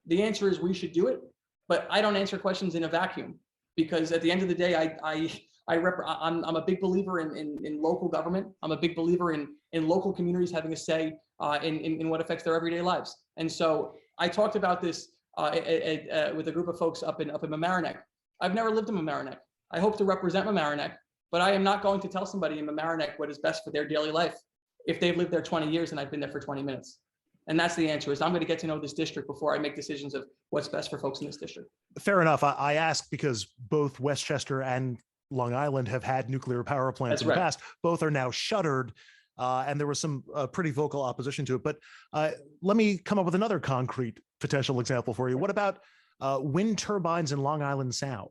the answer is we should do it. But I don't answer questions in a vacuum, because at the end of the day, I'm a big believer in local government. I'm a big believer in local communities having a say in what affects their everyday lives. And so I talked about this with a group of folks up in Mamaroneck. I've never lived in Mamaroneck. I hope to represent Mamaroneck, but I am not going to tell somebody in Mamaroneck what is best for their daily life if they've lived there 20 years and I've been there for 20 minutes. And that's the answer, is I'm going to get to know this district before I make decisions of what's best for folks in this district. Fair enough. I ask because both Westchester and Long Island have had nuclear power plants in the past. Both are now shuttered, and there was some pretty vocal opposition to it. But let me come up with another concrete potential example for you. What about wind turbines in Long Island Sound?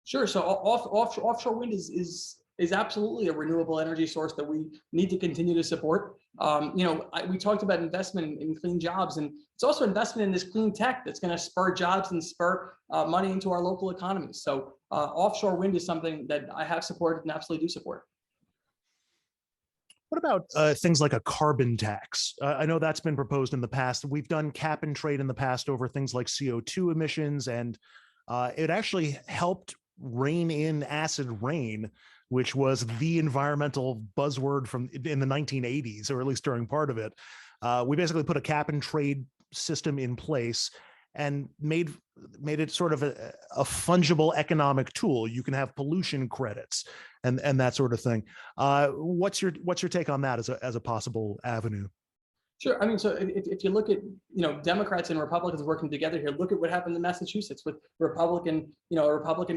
Sure. So offshore wind is absolutely a renewable energy source that we need to continue to support. We talked about investment in clean jobs, and it's also investment in this clean tech that's going to spur jobs and spur money into our local economies. So offshore wind is something that I have supported and absolutely do support. What about things like a carbon tax? I know that's been proposed in the past. We've done cap and trade in the past over things like CO2 emissions, and it actually helped rein in acid rain, which was the environmental buzzword in the 1980s, or at least during part of it. We basically put a cap and trade system in place and made it sort of a fungible economic tool. You can have pollution credits and that sort of thing. What's your take on that as a possible avenue? Sure. I mean, so if you look at, Democrats and Republicans working together here, look at what happened in Massachusetts with a Republican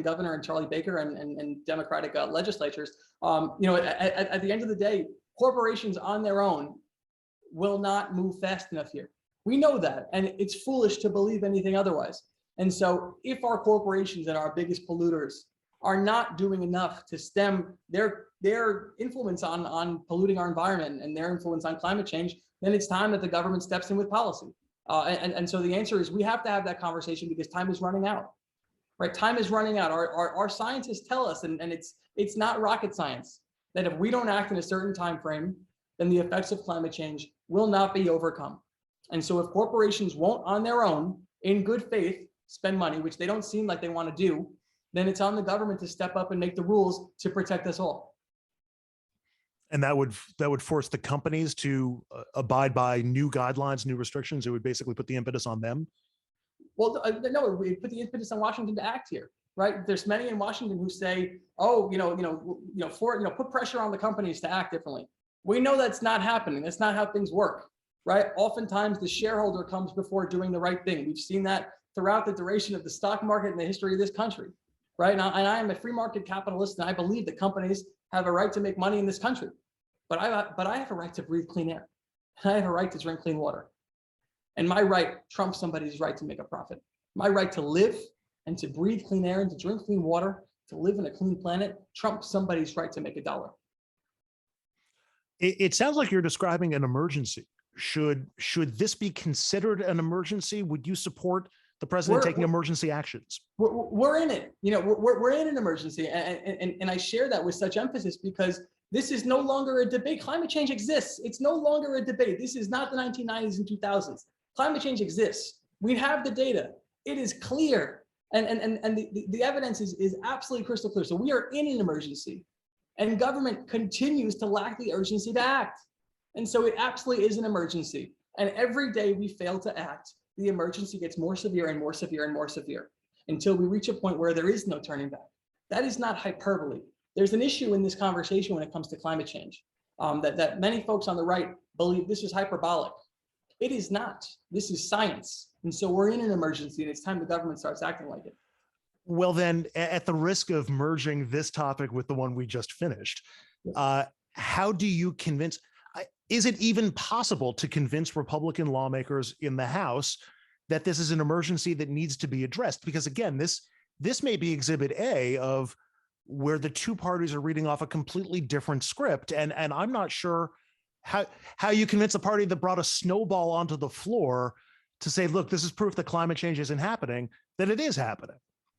governor and Charlie Baker and Democratic legislatures. At the end of the day, corporations on their own will not move fast enough here. We know that, and it's foolish to believe anything otherwise. And so if our corporations and our biggest polluters are not doing enough to stem their influence on polluting our environment and their influence on climate change, then it's time that the government steps in with policy. And so the answer is we have to have that conversation because time is running out, right? Time is running out. Our scientists tell us, and it's not rocket science, that if we don't act in a certain time frame, then the effects of climate change will not be overcome. And so if corporations won't on their own, in good faith, spend money, which they don't seem like they want to do, then it's on the government to step up and make the rules to protect us all. And that would force the companies to abide by new guidelines, new restrictions. It would basically put the impetus on them. Well, no, we put the impetus on Washington to act here, right? There's many in Washington who say, "Oh, put pressure on the companies to act differently." We know that's not happening. That's not how things work, right? Oftentimes, the shareholder comes before doing the right thing. We've seen that throughout the duration of the stock market and the history of this country, right? Now, and I am a free market capitalist, and I believe that companies have a right to make money in this country, but I have a right to breathe clean air, and I have a right to drink clean water, and my right trumps somebody's right to make a profit. My right to live and to breathe clean air and to drink clean water, to live in a clean planet, trumps somebody's right to make a dollar. It sounds like you're describing an emergency. Should this be considered an emergency? Would you support the president taking emergency actions? We're in it. We're in an emergency, and I share that with such emphasis because this is no longer a debate. Climate change exists. It's no longer a debate. This is not the 1990s and 2000s. Climate change exists. We have the data. It is clear, and the evidence is absolutely crystal clear. So we are in an emergency, and government continues to lack the urgency to act. And so it absolutely is an emergency. And every day we fail to act, the emergency gets more severe and more severe and more severe until we reach a point where there is no turning back. That is not hyperbole. There's an issue in this conversation when it comes to climate change that many folks on the right believe this is hyperbolic. It is not. This is science. And so we're in an emergency, and it's time the government starts acting like it. Well, then, at the risk of merging this topic with the one we just finished, how do you convince? Is it even possible to convince Republican lawmakers in the House that this is an emergency that needs to be addressed? Because again, this may be Exhibit A of where the two parties are reading off a completely different script, and I'm not sure how you convince a party that brought a snowball onto the floor to say, look, this is proof that climate change isn't happening, that it is happening.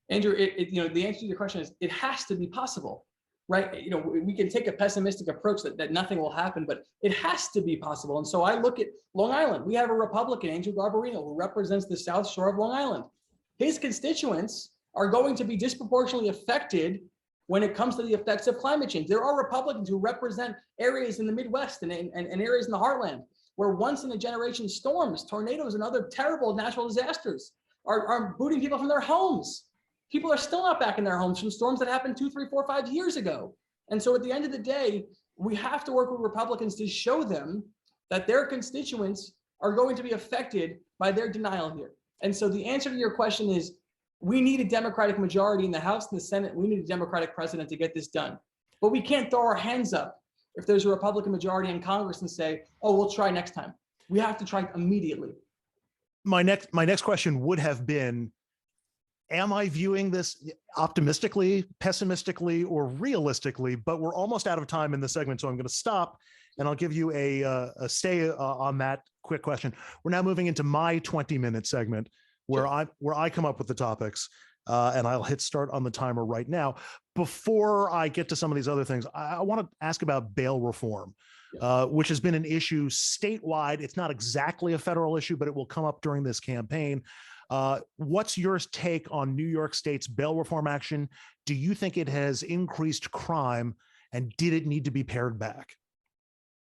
Andrew, the answer to your question is it has to be possible. Right? We can take a pessimistic approach that nothing will happen, but it has to be possible. And so I look at Long Island. We have a Republican, Andrew Garbarino, who represents the South Shore of Long Island. His constituents are going to be disproportionately affected when it comes to the effects of climate change. There are Republicans who represent areas in the Midwest and areas in the heartland where once in a generation storms, tornadoes, and other terrible natural disasters are booting people from their homes. People are still not back in their homes from storms that happened 2, 3, 4, 5 years ago. And so at the end of the day, we have to work with Republicans to show them that their constituents are going to be affected by their denial here. And so the answer to your question is we need a Democratic majority in the House and the Senate. We need a Democratic president to get this done. But we can't throw our hands up if there's a Republican majority in Congress and say, oh, we'll try next time. We have to try immediately. My next question would have been, am I viewing this optimistically, pessimistically, or realistically? But we're almost out of time in the segment, so I'm going to stop, and I'll give you a stay on that quick question. We're now moving into my 20-minute segment where I come up with the topics, and I'll hit start on the timer right now. Before I get to some of these other things, I want to ask about bail reform, which has been an issue statewide. It's not exactly a federal issue, but it will come up during this campaign. What's your take on New York State's bail reform action? Do you think it has increased crime, and did it need to be pared back?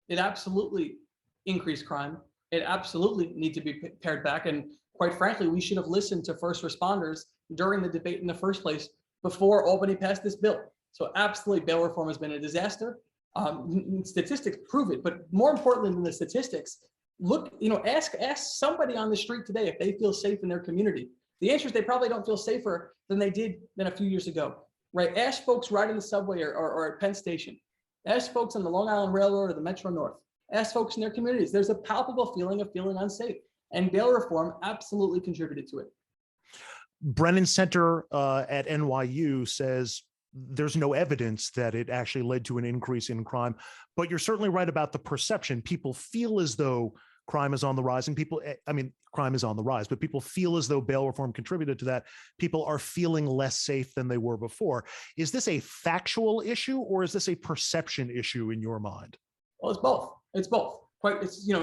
It absolutely increased crime. It absolutely needs to be pared back. And quite frankly, we should have listened to first responders during the debate in the first place before Albany passed this bill. So absolutely, bail reform has been a disaster. Statistics prove it, but more importantly than the statistics, look, ask somebody on the street today if they feel safe in their community. The answer is they probably don't feel safer than they did a few years ago, right? Ask folks riding the subway or at Penn Station. Ask folks on the Long Island Railroad or the Metro North. Ask folks in their communities. There's a palpable feeling of feeling unsafe, and bail reform absolutely contributed to it. Brennan Center at NYU says there's no evidence that it actually led to an increase in crime. But you're certainly right about the perception. People feel as though crime is on the rise, and crime is on the rise, but people feel as though bail reform contributed to that. People are feeling less safe than they were before. Is this a factual issue, or is this a perception issue in your mind? Well, it's both. It's both.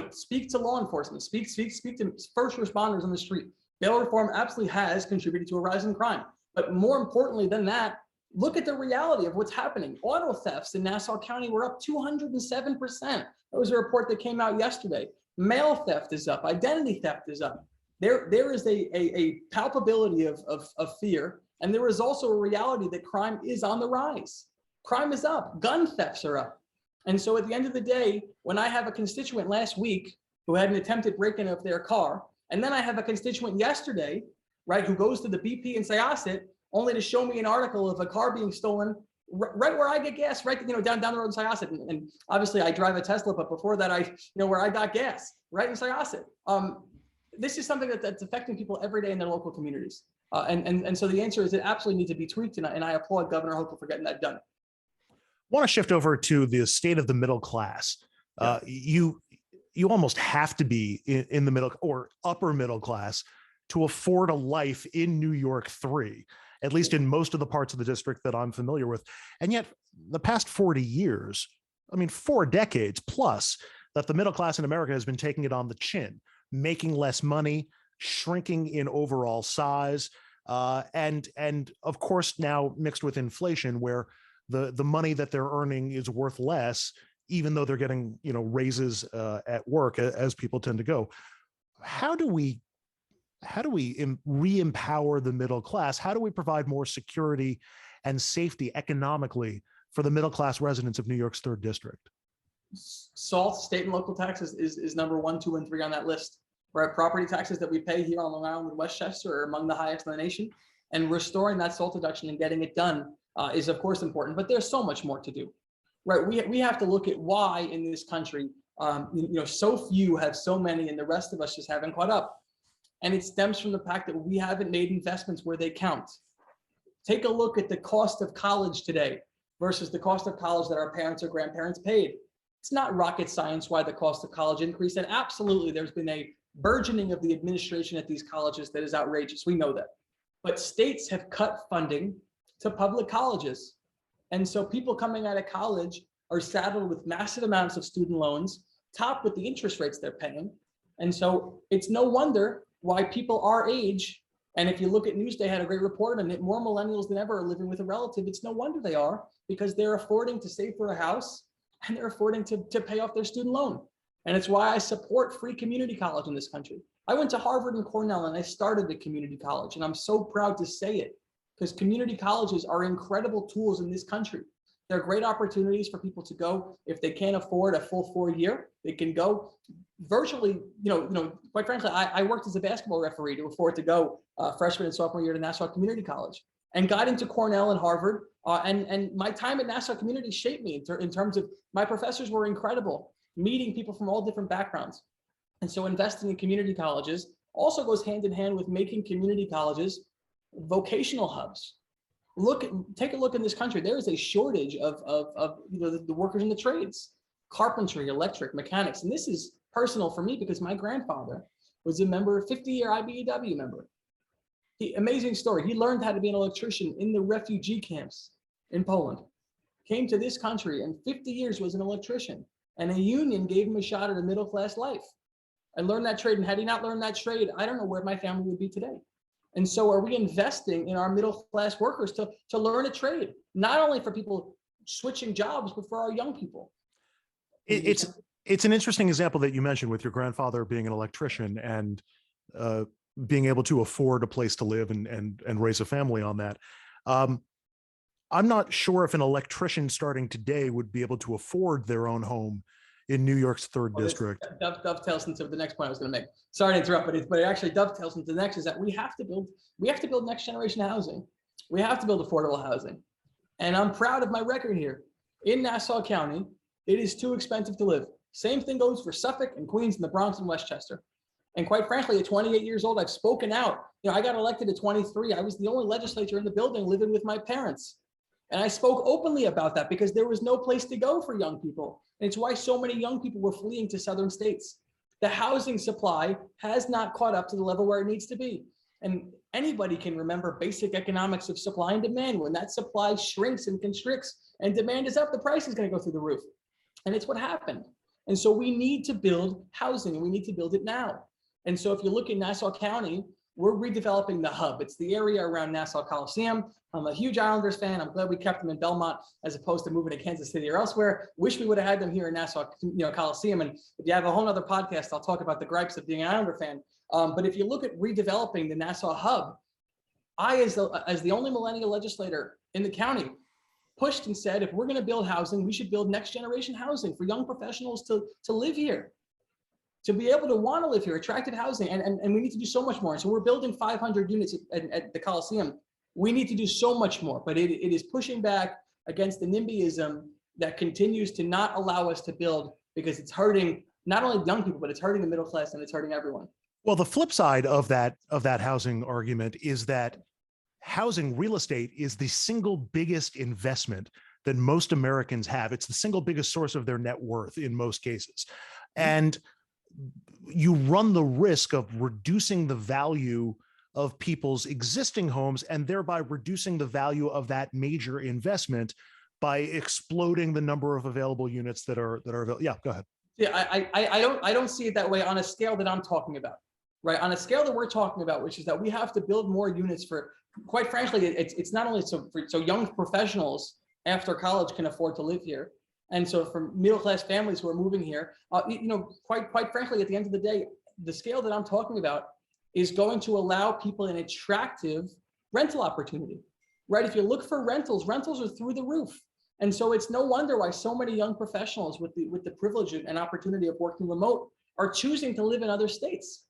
Speak to law enforcement, speak to first responders on the street. Bail reform absolutely has contributed to a rise in crime. But more importantly than that, look at the reality of what's happening. Auto thefts in Nassau County were up 207%. That was a report that came out yesterday. Mail theft is up. Identity theft is up. There is a palpability of fear. And there is also a reality that crime is on the rise. Crime is up. Gun thefts are up. And so at the end of the day, when I have a constituent last week who had an attempted break-in of their car, and then I have a constituent yesterday, right, who goes to the BP in Syosset only to show me an article of a car being stolen right where I get gas, right, down the road in Syosset. And obviously I drive a Tesla, but before that, where I got gas, right in Syosset. This is something that's affecting people every day in their local communities. And so the answer is it absolutely needs to be tweaked, and I applaud Governor Hochul for getting that done. I want to shift over to the state of the middle class. Yeah. You almost have to be in the middle or upper middle class to afford a life in New York 3, at least in most of the parts of the district that I'm familiar with. And yet the past 40 years, 4 decades plus, that the middle class in America has been taking it on the chin, making less money, shrinking in overall size, and of course now mixed with inflation, where the money that they're earning is worth less, even though they're getting raises at work, as people tend to go. How do we re-empower the middle class? How do we provide more security and safety economically for the middle class residents of New York's 3rd district? SALT, state and local taxes, is number 1, 2, and 3 on that list. Right, property taxes that we pay here on Long Island and Westchester are among the highest in the nation, and restoring that SALT deduction and getting it done is of course important. But there's so much more to do. Right, we have to look at why in this country, so few have so many, and the rest of us just haven't caught up. And it stems from the fact that we haven't made investments where they count. Take a look at the cost of college today versus the cost of college that our parents or grandparents paid. It's not rocket science why the cost of college increased, and absolutely there's been a burgeoning of the administration at these colleges that is outrageous. We know that. But states have cut funding to public colleges. And so people coming out of college are saddled with massive amounts of student loans, topped with the interest rates they're paying. And so it's no wonder why people our age, and if you look at Newsday had a great report on it, more millennials than ever are living with a relative. It's no wonder they are, because they're affording to save for a house and they're affording to pay off their student loan. And it's why I support free community college in this country. I went to Harvard and Cornell, and I started a community college, and I'm so proud to say it, because community colleges are incredible tools in this country. They're great opportunities for people to go. If they can't afford a full 4-year, they can go virtually, quite frankly, I worked as a basketball referee to afford to go freshman and sophomore year to Nassau Community College, and got into Cornell and Harvard. And my time at Nassau Community shaped me in terms of my professors were incredible, meeting people from all different backgrounds. And so investing in community colleges also goes hand in hand with making community colleges vocational hubs. Take a look in this country. There is a shortage of the workers in the trades, carpentry, electric, mechanics. And this is personal for me because my grandfather was a 50-year IBEW member. Amazing story. He learned how to be an electrician in the refugee camps in Poland, came to this country, and 50 years was an electrician. And a union gave him a shot at a middle-class life. I learned that trade, and had he not learned that trade, I don't know where my family would be today. And so are we investing in our middle-class workers to learn a trade, not only for people switching jobs, but for our young people? It's an interesting example that you mentioned with your grandfather being an electrician and being able to afford a place to live and raise a family on that. I'm not sure if an electrician starting today would be able to afford their own home in New York's 3rd district. Dovetails into the next point I was going to make. Sorry to interrupt, but it actually dovetails into the next, is that we have to build next generation housing. We have to build affordable housing. And I'm proud of my record here. In Nassau County, it is too expensive to live. Same thing goes for Suffolk and Queens and the Bronx and Westchester. And quite frankly, at 28 years old, I've spoken out. I got elected at 23. I was the only legislator in the building living with my parents. And I spoke openly about that because there was no place to go for young people. And it's why so many young people were fleeing to southern states. The housing supply has not caught up to the level where it needs to be. And anybody can remember basic economics of supply and demand. When that supply shrinks and constricts and demand is up, the price is going to go through the roof. And it's what happened. And so we need to build housing, and we need to build it now. And so if you look at Nassau County, we're redeveloping the hub. It's the area around Nassau Coliseum. I'm a huge Islanders fan. I'm glad we kept them in Belmont as opposed to moving to Kansas City or elsewhere. Wish we would have had them here in Nassau, Coliseum. And if you have a whole other podcast, I'll talk about the gripes of being an Islander fan. But if you look at redeveloping the Nassau hub, I, as the only millennial legislator in the county, pushed and said, if we're going to build housing, we should build next generation housing for young professionals to live here, to be able to want to live here, attractive housing. And we need to do so much more. And so we're building 500 units at the Coliseum. We need to do so much more, but it is pushing back against the NIMBYism that continues to not allow us to build, because it's hurting not only young people, but it's hurting the middle class and it's hurting everyone. Well, the flip side of that housing argument is that housing real estate is the single biggest investment that most Americans have. It's the single biggest source of their net worth in most cases. And you run the risk of reducing the value of people's existing homes and thereby reducing the value of that major investment by exploding the number of available units that are available. Yeah, go ahead. Yeah, I don't see it that way on a scale that I'm talking about, right? On a scale that we're talking about, which is that we have to build more units for, quite frankly, it's not only so young professionals after college can afford to live here. And so for middle-class families who are moving here, quite frankly, at the end of the day, the scale that I'm talking about is going to allow people an attractive rental opportunity, right? If you look for rentals are through the roof. And so it's no wonder why so many young professionals with the privilege and opportunity of working remote are choosing to live in other states.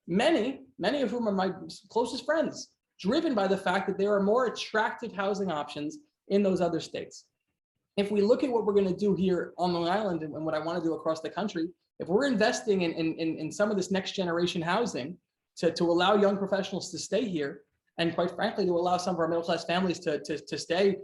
Many of whom are my closest friends, driven by the fact that there are more attractive housing options in those other states. If we look at what we're going to do here on Long Island and what I want to do across the country, if we're investing in some of this next generation housing to allow young professionals to stay here, and quite frankly, to allow some of our middle class families to stay,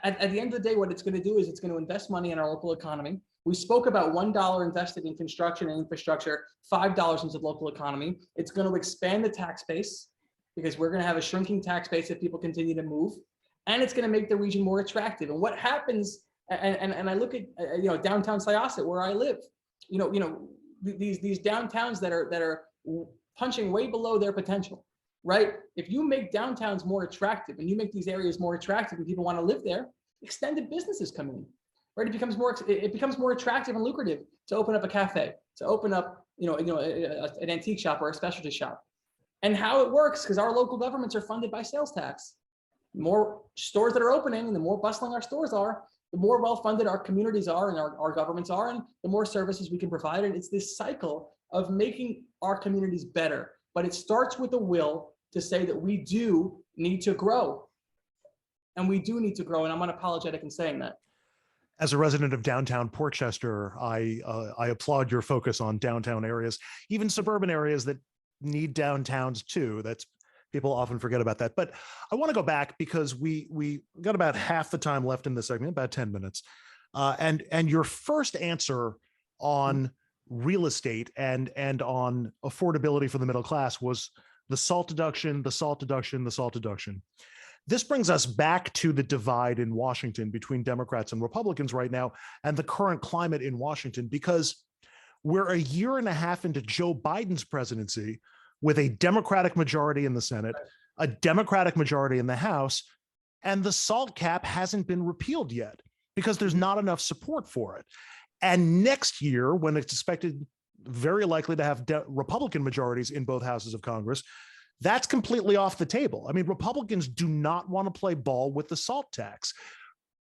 at the end of the day, what it's going to do is it's going to invest money in our local economy. We spoke about $1 invested in construction and infrastructure, $5 into the local economy. It's going to expand the tax base because we're going to have a shrinking tax base if people continue to move. And it's going to make the region more attractive. And what happens, and I look at downtown Syosset where I live, these downtowns that are punching way below their potential, right? If you make downtowns more attractive and you make these areas more attractive and people want to live there, extended businesses come in, right? It becomes more attractive and lucrative to open up a cafe, to open up an antique shop or a specialty shop. And how it works, because our local governments are funded by sales tax. The more stores that are opening and the more bustling our stores are, the more well-funded our communities are and our governments are, and the more services we can provide. And it's this cycle of making our communities better. But it starts with the will to say that we do need to grow. And we do need to grow. And I'm unapologetic in saying that. As a resident of downtown Portchester, I applaud your focus on downtown areas, even suburban areas that need downtowns too. People often forget about that. But I want to go back because we got about half the time left in this segment, about 10 minutes. And your first answer on real estate and on affordability for the middle class was the SALT deduction, the SALT deduction, the SALT deduction. This brings us back to the divide in Washington between Democrats and Republicans right now and the current climate in Washington, because we're a year and a half into Joe Biden's presidency with a Democratic majority in the Senate, a Democratic majority in the House, and the SALT cap hasn't been repealed yet because there's not enough support for it. And next year, when it's expected very likely to have Republican majorities in both houses of Congress, that's completely off the table. I mean, Republicans do not want to play ball with the SALT tax.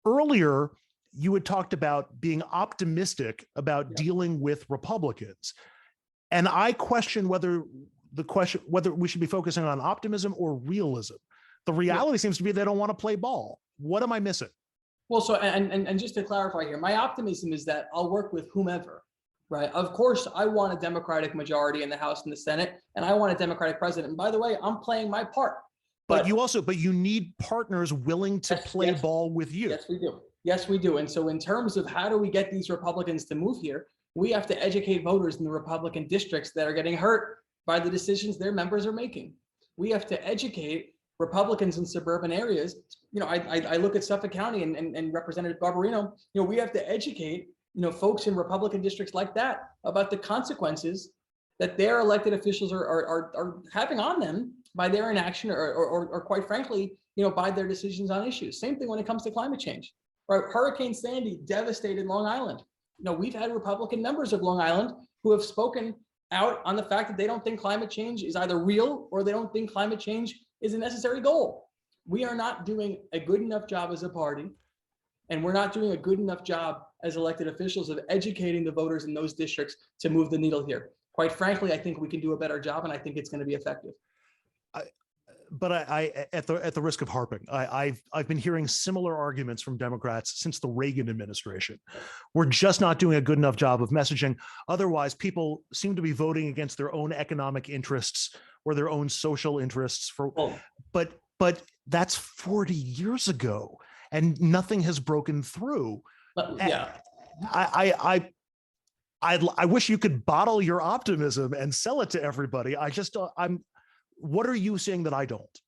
Earlier, you had talked about being optimistic about dealing with Republicans. And I question whether we should be focusing on optimism or realism. The reality seems to be they don't want to play ball. What am I missing? Well, so and just to clarify here, my optimism is that I'll work with whomever, right? Of course, I want a Democratic majority in the House and the Senate, and I want a Democratic president. And by the way, I'm playing my part. But you need partners willing to play ball with you. Yes, we do. Yes, we do. And so in terms of how do we get these Republicans to move here, we have to educate voters in the Republican districts that are getting hurt by the decisions their members are making. We have to educate Republicans in suburban areas. You know, I look at Suffolk County and Representative Garbarino, you know, we have to educate, you know, folks in Republican districts like that about the consequences that their elected officials are having on them by their inaction or quite frankly, you know, by their decisions on issues. Same thing when it comes to climate change. Right? Hurricane Sandy devastated Long Island. You know, we've had Republican members of Long Island who have spoken out on the fact that they don't think climate change is either real or they don't think climate change is a necessary goal. We are not doing a good enough job as a party, and we're not doing a good enough job as elected officials of educating the voters in those districts to move the needle here. Quite frankly, I think we can do a better job, and I think it's going to be effective. But I at the risk of harping, I've been hearing similar arguments from Democrats since the Reagan administration. We're just not doing a good enough job of messaging. Otherwise, people seem to be voting against their own economic interests or their own social interests. But that's 40 years ago, and nothing has broken through. Yeah. I wish you could bottle your optimism and sell it to everybody. What are you saying that I don't?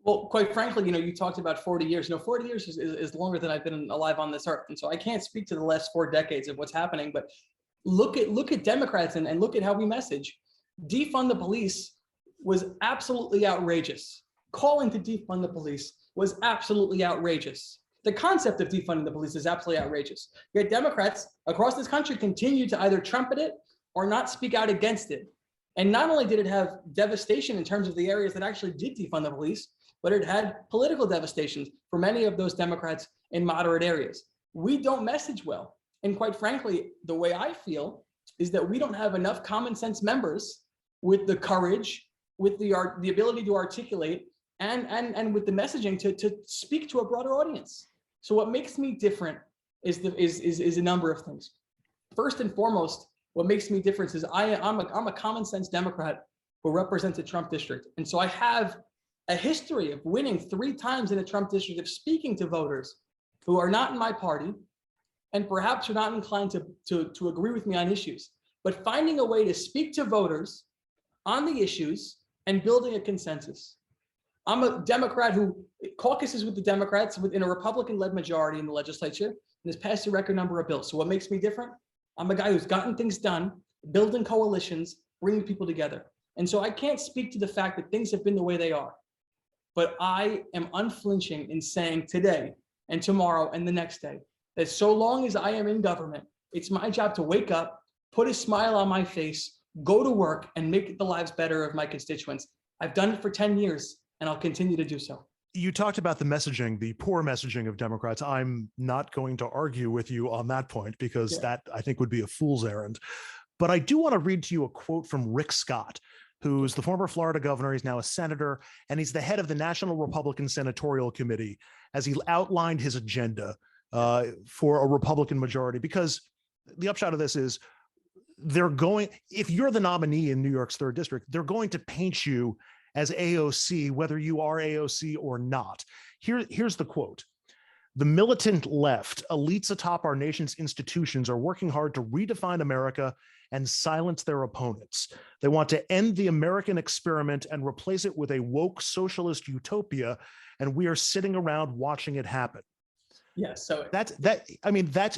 Well, quite frankly, you know, you talked about 40 years. You know, 40 years is longer than I've been alive on this earth. And so I can't speak to the last 4 decades of what's happening, but look at Democrats and look at how we message. Defund the police was absolutely outrageous. Calling to defund the police was absolutely outrageous. The concept of defunding the police is absolutely outrageous. Yet Democrats across this country continue to either trumpet it or not speak out against it. And not only did it have devastation in terms of the areas that actually did defund the police, but it had political devastations for many of those Democrats in moderate areas. We don't message well. And quite frankly, the way I feel is that we don't have enough common sense members with the courage, with the ability to articulate, and with the messaging to speak to a broader audience. So what makes me different is a number of things. First and foremost, what makes me different is I'm a common sense Democrat who represents a Trump district. And so I have a history of winning 3 times in a Trump district, of speaking to voters who are not in my party and perhaps are not inclined to agree with me on issues, but finding a way to speak to voters on the issues and building a consensus. I'm a Democrat who caucuses with the Democrats within a Republican-led majority in the legislature and has passed a record number of bills. So what makes me different? I'm a guy who's gotten things done, building coalitions, bringing people together. And so I can't speak to the fact that things have been the way they are, but I am unflinching in saying today and tomorrow and the next day that so long as I am in government, it's my job to wake up, put a smile on my face, go to work, and make the lives better of my constituents. I've done it for 10 years, and I'll continue to do so. You talked about the messaging, the poor messaging of Democrats. I'm not going to argue with you on that point because that I think would be a fool's errand. But I do want to read to you a quote from Rick Scott, who's the former Florida governor. He's now a senator, and he's the head of the National Republican Senatorial Committee, as he outlined his agenda for a Republican majority. Because the upshot of this is if you're the nominee in New York's 3rd district, they're going to paint you as AOC, whether you are AOC or not. Here's the quote. The militant left, elites atop our nation's institutions, are working hard to redefine America and silence their opponents. They want to end the American experiment and replace it with a woke socialist utopia, and we are sitting around watching it happen. Yes, so that's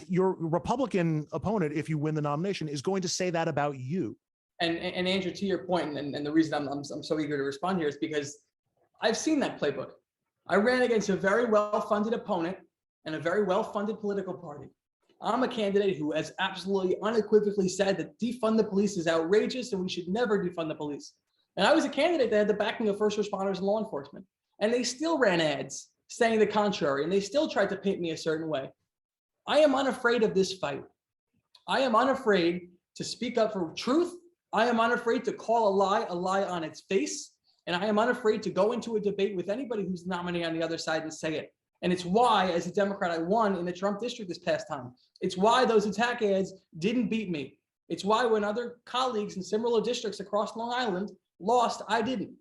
your Republican opponent, if you win the nomination, is going to say that about you. And Andrew, to your point, and the reason I'm so eager to respond here is because I've seen that playbook. I ran against a very well-funded opponent and a very well-funded political party. I'm a candidate who has absolutely unequivocally said that defund the police is outrageous and we should never defund the police. And I was a candidate that had the backing of first responders and law enforcement. And they still ran ads saying the contrary, and they still tried to paint me a certain way. I am unafraid of this fight. I am unafraid to speak up for truth. I am unafraid to call a lie on its face. And I am unafraid to go into a debate with anybody who's nominated on the other side and say it. And it's why, as a Democrat, I won in the Trump district this past time. It's why those attack ads didn't beat me. It's why when other colleagues in similar districts across Long Island lost, I didn't.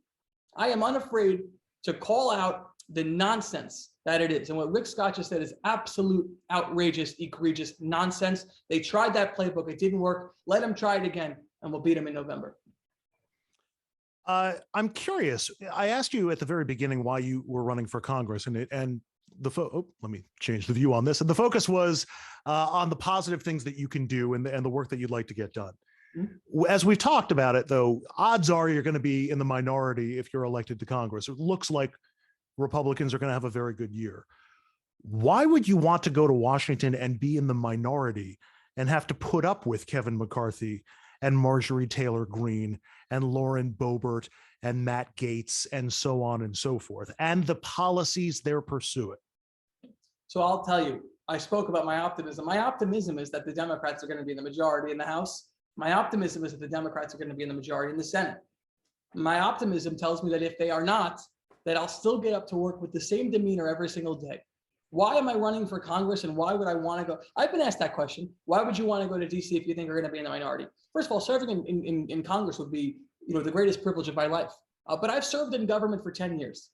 I am unafraid to call out the nonsense that it is. And what Rick Scott just said is absolute outrageous, egregious nonsense. They tried that playbook. It didn't work. Let them try it again, and we'll beat them in November. I'm curious. I asked you at the very beginning why you were running for Congress, and let me change the view on this. And the focus was on the positive things that you can do and the work that you'd like to get done. Mm-hmm. As we've talked about it, though, odds are you're going to be in the minority if you're elected to Congress. It looks like Republicans are going to have a very good year. Why would you want to go to Washington and be in the minority and have to put up with Kevin McCarthy and Marjorie Taylor Greene and Lauren Boebert and Matt Gaetz and so on and so forth, and the policies they're pursuing? So I'll tell you, I spoke about my optimism. My optimism is that the Democrats are going to be in the majority in the House. My optimism is that the Democrats are going to be in the majority in the Senate. My optimism tells me that if they are not, that I'll still get up to work with the same demeanor every single day. Why am I running for Congress, and why would I want to go? I've been asked that question. Why would you want to go to DC if you think you're going to be in the minority? First of all, serving in Congress would be, the greatest privilege of my life. But I've served in government for 10 years.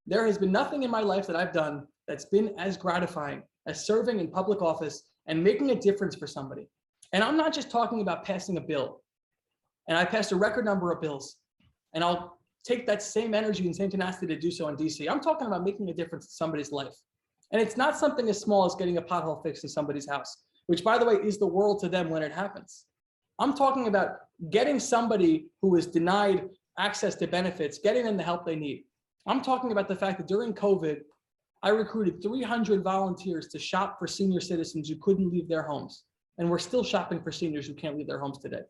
There has been nothing in my life that I've done that's been as gratifying as serving in public office and making a difference for somebody. And I'm not just talking about passing a bill. And I passed a record number of bills. And I'll take that same energy and same tenacity to do so in DC. I'm talking about making a difference in somebody's life. And it's not something as small as getting a pothole fixed in somebody's house, which, by the way, is the world to them when it happens. I'm talking about getting somebody who is denied access to benefits, getting them the help they need. I'm talking about the fact that during COVID, I recruited 300 volunteers to shop for senior citizens who couldn't leave their homes. And we're still shopping for seniors who can't leave their homes today.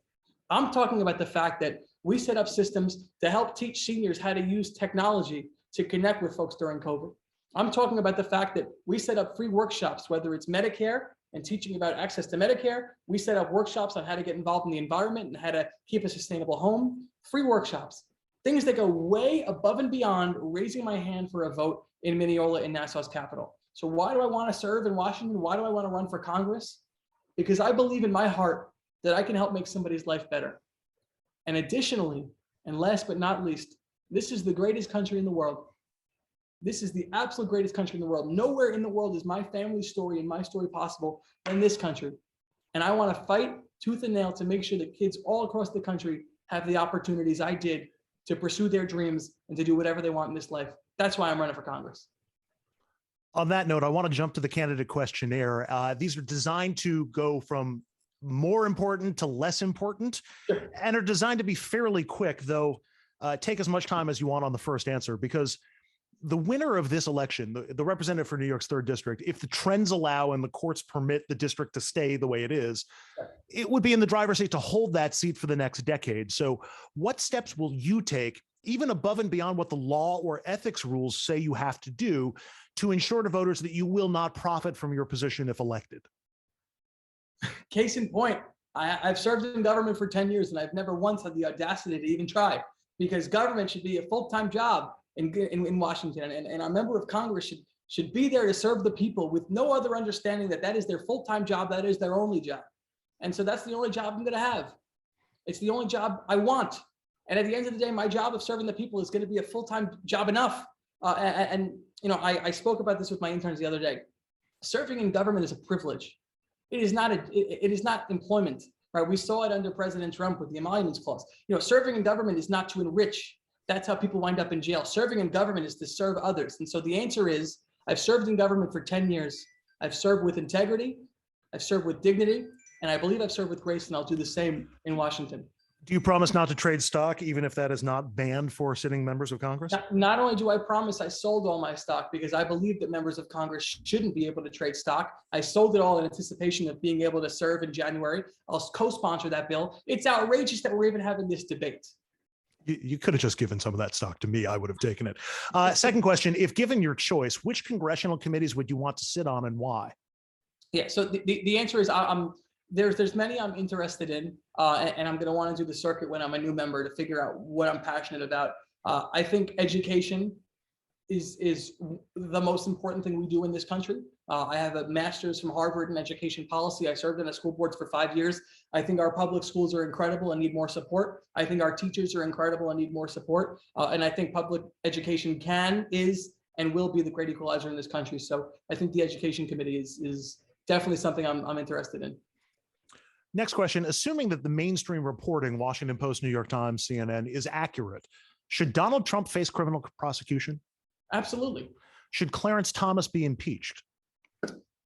I'm talking about the fact that we set up systems to help teach seniors how to use technology to connect with folks during COVID. I'm talking about the fact that we set up free workshops, whether it's Medicare and teaching about access to Medicare. We set up workshops on how to get involved in the environment and how to keep a sustainable home. Free workshops, things that go way above and beyond raising my hand for a vote in Mineola in Nassau's capital. So why do I want to serve in Washington? Why do I want to run for Congress? Because I believe in my heart that I can help make somebody's life better. And additionally, and last but not least, this is the greatest country in the world. This is the absolute greatest country in the world. Nowhere in the world is my family's story and my story possible in this country. And I want to fight tooth and nail to make sure that kids all across the country have the opportunities I did to pursue their dreams and to do whatever they want in this life. That's why I'm running for Congress. On that note, I want to jump to the candidate questionnaire. These are designed to go from more important to less important, sure, and are designed to be fairly quick, though take as much time as you want on the first answer, because the winner of this election, the representative for New York's 3rd district, if the trends allow and the courts permit the district to stay the way it is, it would be in the driver's seat to hold that seat for the next decade. So what steps will you take, even above and beyond what the law or ethics rules say you have to do, to ensure to voters that you will not profit from your position if elected? Case in point, I've served in government for 10 years and I've never once had the audacity to even try, because government should be a full-time job in Washington, and a member of Congress should be there to serve the people with no other understanding that that is their full-time job, that is their only job. And so that's the only job I'm going to have. It's the only job I want. And at the end of the day, my job of serving the people is going to be a full-time job enough. I spoke about this with my interns the other day. Serving in government is a privilege. It is not employment, right? We saw it under President Trump with the emoluments clause. Serving in government is not to enrich. That's how people wind up in jail. Serving in government is to serve others. And so the answer is, I've served in government for 10 years. I've served with integrity. I've served with dignity. And I believe I've served with grace, and I'll do the same in Washington. Do you promise not to trade stock, even if that is not banned for sitting members of Congress? Not only do I promise, I sold all my stock because I believe that members of Congress shouldn't be able to trade stock. I sold it all in anticipation of being able to serve in January. I'll co-sponsor that bill. It's outrageous that we're even having this debate. You could have just given some of that stock to me. I would have taken it. Second question, if given your choice, which congressional committees would you want to sit on and why? Yeah, so the answer is there's many I'm interested in, and I'm going to want to do the circuit when I'm a new member to figure out what I'm passionate about. I think education is the most important thing we do in this country. I have a master's from Harvard in education policy. I served on the school boards for 5 years. I think our public schools are incredible and need more support. I think our teachers are incredible and need more support. And I think public education is, and will be the great equalizer in this country. So I think the Education Committee is definitely something I'm interested in. Next question, assuming that the mainstream reporting, Washington Post, New York Times, CNN, is accurate, should Donald Trump face criminal prosecution? Absolutely. Should Clarence Thomas be impeached?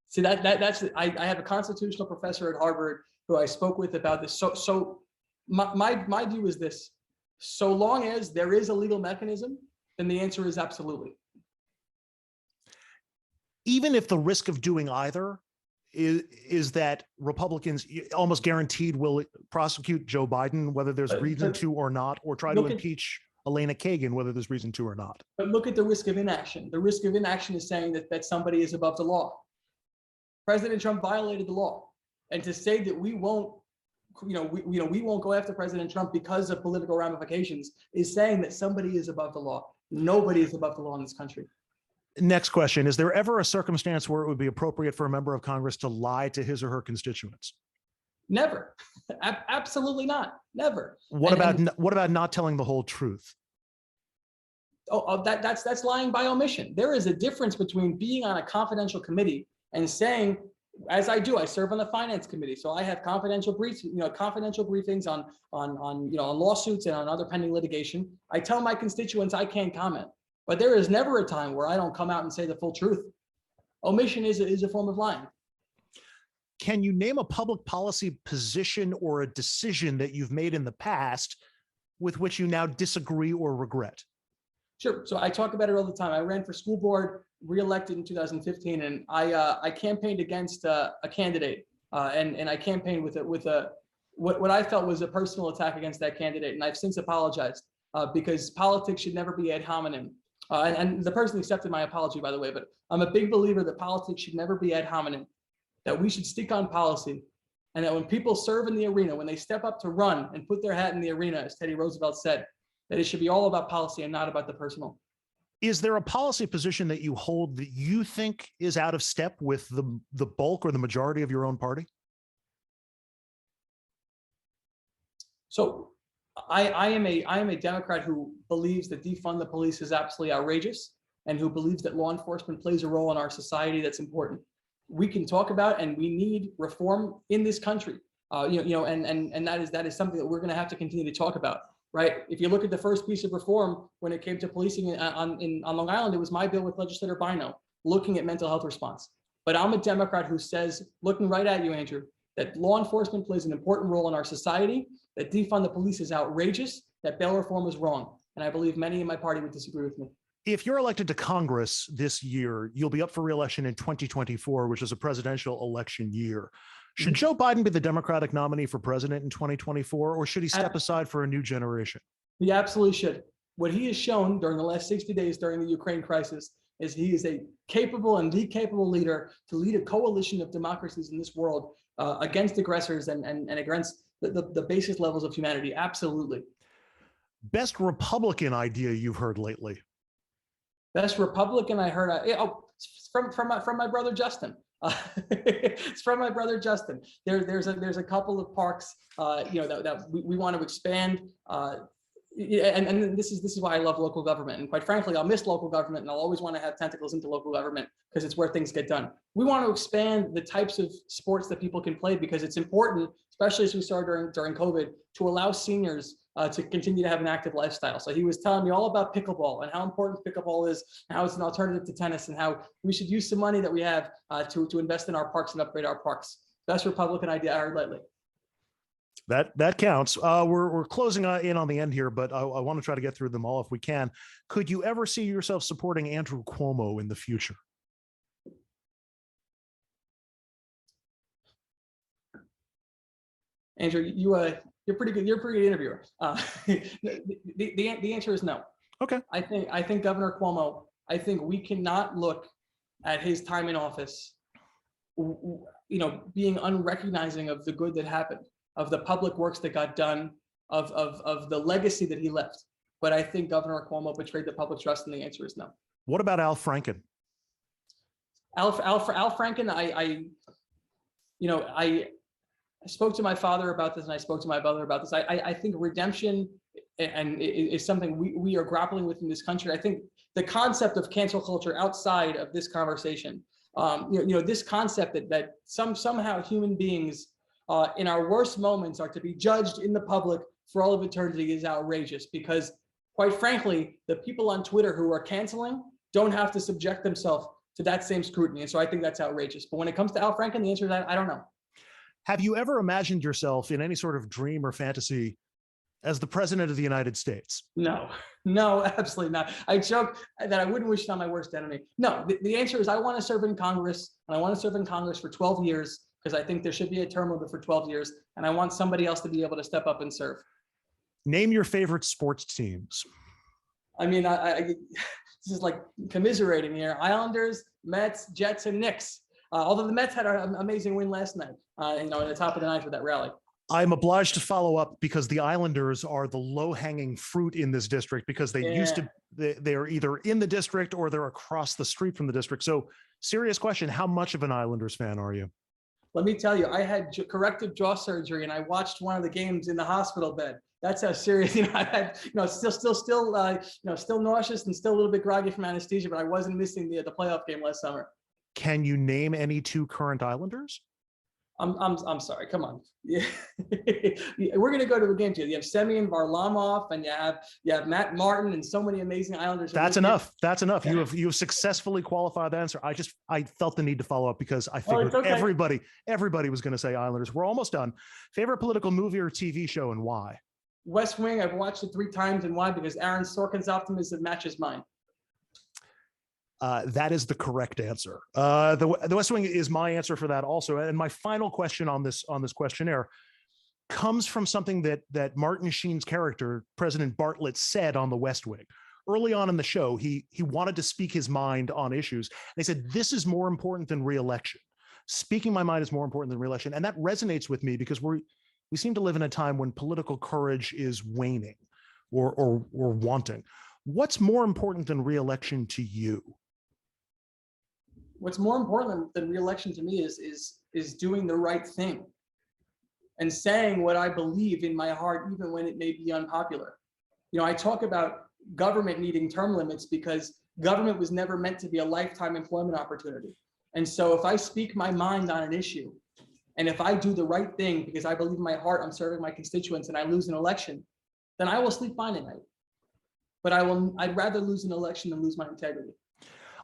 See, that's I have a constitutional professor at Harvard who I spoke with about this. So my view is this: so long as there is a legal mechanism, then the answer is absolutely. Even if the risk of doing either is that Republicans almost guaranteed will prosecute Joe Biden, whether there's reason to or not, or try to impeach Elena Kagan, whether there's reason to or not. But look at the risk of inaction. The risk of inaction is saying that somebody is above the law. President Trump violated the law, and to say that we won't go after President Trump because of political ramifications is saying that somebody is above the law. Nobody is above the law in this country. Next question, is there ever a circumstance where it would be appropriate for a member of Congress to lie to his or her constituents? Never. Absolutely not. Never. What about not telling the whole truth? That's lying by omission. There is a difference between being on a confidential committee and saying, as I do, I serve on the finance committee, so I have confidential briefings on lawsuits and on other pending litigation. I tell my constituents I can't comment, but there is never a time where I don't come out and say the full truth. Omission is a form of lying. Can you name a public policy position or a decision that you've made in the past with which you now disagree or regret? Sure. So I talk about it all the time. I ran for school board, reelected in 2015, and I campaigned against a candidate, and I campaigned with what I felt was a personal attack against that candidate, and I've since apologized because politics should never be ad hominem. And the person accepted my apology, by the way. But I'm a big believer that politics should never be ad hominem. That we should stick on policy, and that when people serve in the arena, when they step up to run and put their hat in the arena, as Teddy Roosevelt said, that it should be all about policy and not about the personal. Is there a policy position that you hold that you think is out of step with the bulk or the majority of your own party? So I am a Democrat who believes that defund the police is absolutely outrageous, and who believes that law enforcement plays a role in our society that's important. We can talk about, and we need reform in this country. And that is something that we're going to have to continue to talk about. Right. If you look at the first piece of reform when it came to policing on Long Island, it was my bill with legislator Bino looking at mental health response. But I'm a Democrat who says, looking right at you, Andrew, that law enforcement plays an important role in our society, that defund the police is outrageous, that bail reform is wrong. And I believe many in my party would disagree with me. If you're elected to Congress this year, you'll be up for re-election in 2024, which is a presidential election year. Should Joe Biden be the Democratic nominee for president in 2024, or should he step aside for a new generation? He absolutely should. What he has shown during the last 60 days during the Ukraine crisis is he is a capable and the capable leader to lead a coalition of democracies in this world against aggressors and against the basic levels of humanity. Absolutely. Best Republican idea you've heard lately? Best Republican I heard, from my brother Justin. It's from my brother Justin. There's a couple of parks, that we want to expand. And this is why I love local government. And quite frankly, I'll miss local government, and I'll always want to have tentacles into local government because it's where things get done. We want to expand the types of sports that people can play because it's important, especially as we saw during COVID, to allow seniors to continue to have an active lifestyle. So he was telling me all about pickleball and how important pickleball is, and how it's an alternative to tennis, and how we should use some money that we have to invest in our parks and upgrade our parks. Best Republican idea I heard lately. That counts. We're closing in on the end here, but I want to try to get through them all if we can. Could you ever see yourself supporting Andrew Cuomo in the future? Andrew, you're pretty good. You're a pretty good interviewer. The answer is no. Okay. I think Governor Cuomo. I think we cannot look at his time in office, being unrecognizing of the good that happened, of the public works that got done, of the legacy that he left. But I think Governor Cuomo betrayed the public trust, and the answer is no. What about Al Franken? Al Franken, I spoke to my father about this, and I spoke to my brother about this. I think redemption and is something we are grappling with in this country. I think the concept of cancel culture outside of this conversation, this concept that somehow human beings in our worst moments are to be judged in the public for all of eternity is outrageous, because quite frankly, the people on Twitter who are canceling don't have to subject themselves to that same scrutiny. And so I think that's outrageous. But when it comes to Al Franken, the answer is I don't know. Have you ever imagined yourself in any sort of dream or fantasy as the president of the United States? No, absolutely not. I joke that I wouldn't wish it on my worst enemy. No, the answer is I want to serve in Congress, and I want to serve in Congress for 12 years because I think there should be a term limit for 12 years, and I want somebody else to be able to step up and serve. Name your favorite sports teams. I mean, this is like commiserating here. Islanders, Mets, Jets, and Knicks. Although the Mets had an amazing win last night, at the top of the ninth with that rally. I'm obliged to follow up because the Islanders are the low-hanging fruit in this district because they're either in the district or they're across the street from the district. So, serious question, how much of an Islanders fan are you? Let me tell you, I had corrective jaw surgery and I watched one of the games in the hospital bed. That's how serious, I had, still nauseous and still a little bit groggy from anesthesia, but I wasn't missing the playoff game last summer. Can you name any two current Islanders? I'm sorry. Come on. Yeah. We're going to go to a game together. You have Semyon Varlamov and you have Matt Martin and so many amazing Islanders. That's enough. That's enough. Yeah. You have successfully qualified the answer. I felt the need to follow up because I figured everybody was going to say Islanders. We're almost done. Favorite political movie or TV show and why? West Wing. I've watched it 3 times, and why? Because Aaron Sorkin's optimism matches mine. That is the correct answer. The West Wing is my answer for that also. And my final question on this questionnaire comes from something that Martin Sheen's character, President Bartlett, said on the West Wing. Early on in the show, he wanted to speak his mind on issues. And he said, this is more important than re-election. Speaking my mind is more important than re-election. And that resonates with me because we seem to live in a time when political courage is waning or wanting. What's more important than re-election to you? What's more important than re-election to me is doing the right thing and saying what I believe in my heart, even when it may be unpopular. I talk about government needing term limits because government was never meant to be a lifetime employment opportunity. And so if I speak my mind on an issue, and if I do the right thing because I believe in my heart I'm serving my constituents and I lose an election, then I will sleep fine at night. But I'd rather lose an election than lose my integrity.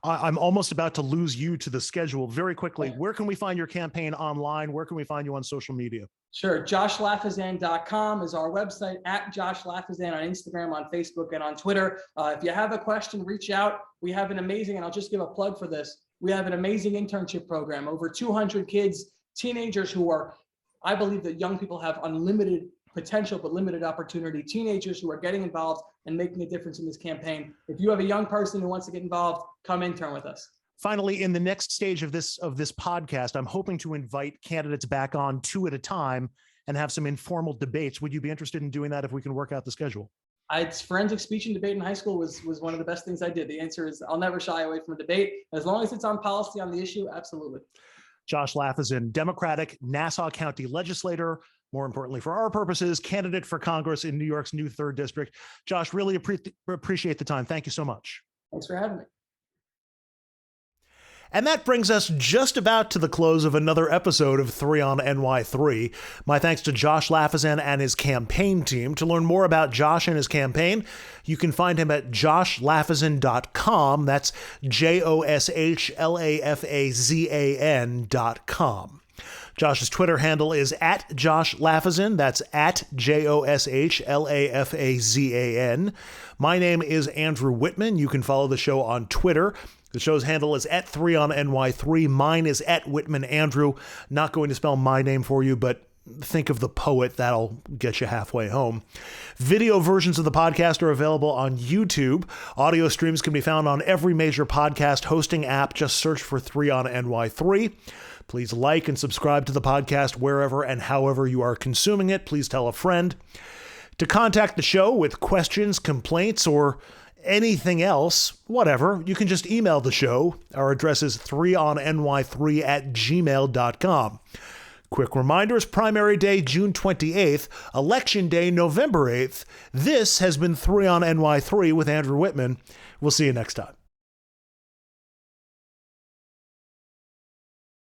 I'm almost about to lose you to the schedule. Very quickly, where can we find your campaign online? Where can we find you on social media? Sure. JoshLafazan.com is our website, at Josh Lafazan on Instagram, on Facebook, and on Twitter. If you have a question, reach out. We have an amazing, and I'll just give a plug for this, we have an amazing internship program. Over 200 kids, teenagers who are, I believe that young people have unlimited potential but limited opportunity, teenagers who are getting involved and making a difference in this campaign. If you have a young person who wants to get involved, come intern with us. Finally, in the next stage of this podcast, I'm hoping to invite candidates back on 2 at a time and have some informal debates. Would you be interested in doing that if we can work out the schedule? Forensic speech and debate in high school was one of the best things I did. The answer is I'll never shy away from a debate. As long as it's on policy, on the issue, absolutely. Josh Lafazan, Democratic Nassau County Legislator, more importantly for our purposes, candidate for Congress in New York's new 3rd District. Josh, really appreciate the time. Thank you so much. Thanks for having me. And that brings us just about to the close of another episode of 3 on NY3. My thanks to Josh Lafazan and his campaign team. To learn more about Josh and his campaign, you can find him at joshlafazan.com. That's JOSHLAFAZAN.com. Josh's Twitter handle is at Josh Lafazan. That's at JOSHLAFAZAN. My name is Andrew Whitman. You can follow the show on Twitter. The show's handle is at 3 on NY3. Mine is at Whitman Andrew. Not going to spell my name for you, but think of the poet. That'll get you halfway home. Video versions of the podcast are available on YouTube. Audio streams can be found on every major podcast hosting app. Just search for 3 on NY3. Please like and subscribe to the podcast wherever and however you are consuming it. Please tell a friend. To contact the show with questions, complaints, or anything else, whatever, you can just email the show. Our address is 3onny3@gmail.com. Quick reminders: primary day, June 28th, election day, November 8th. This has been 3 on NY3 with Andrew Whitman. We'll see you next time.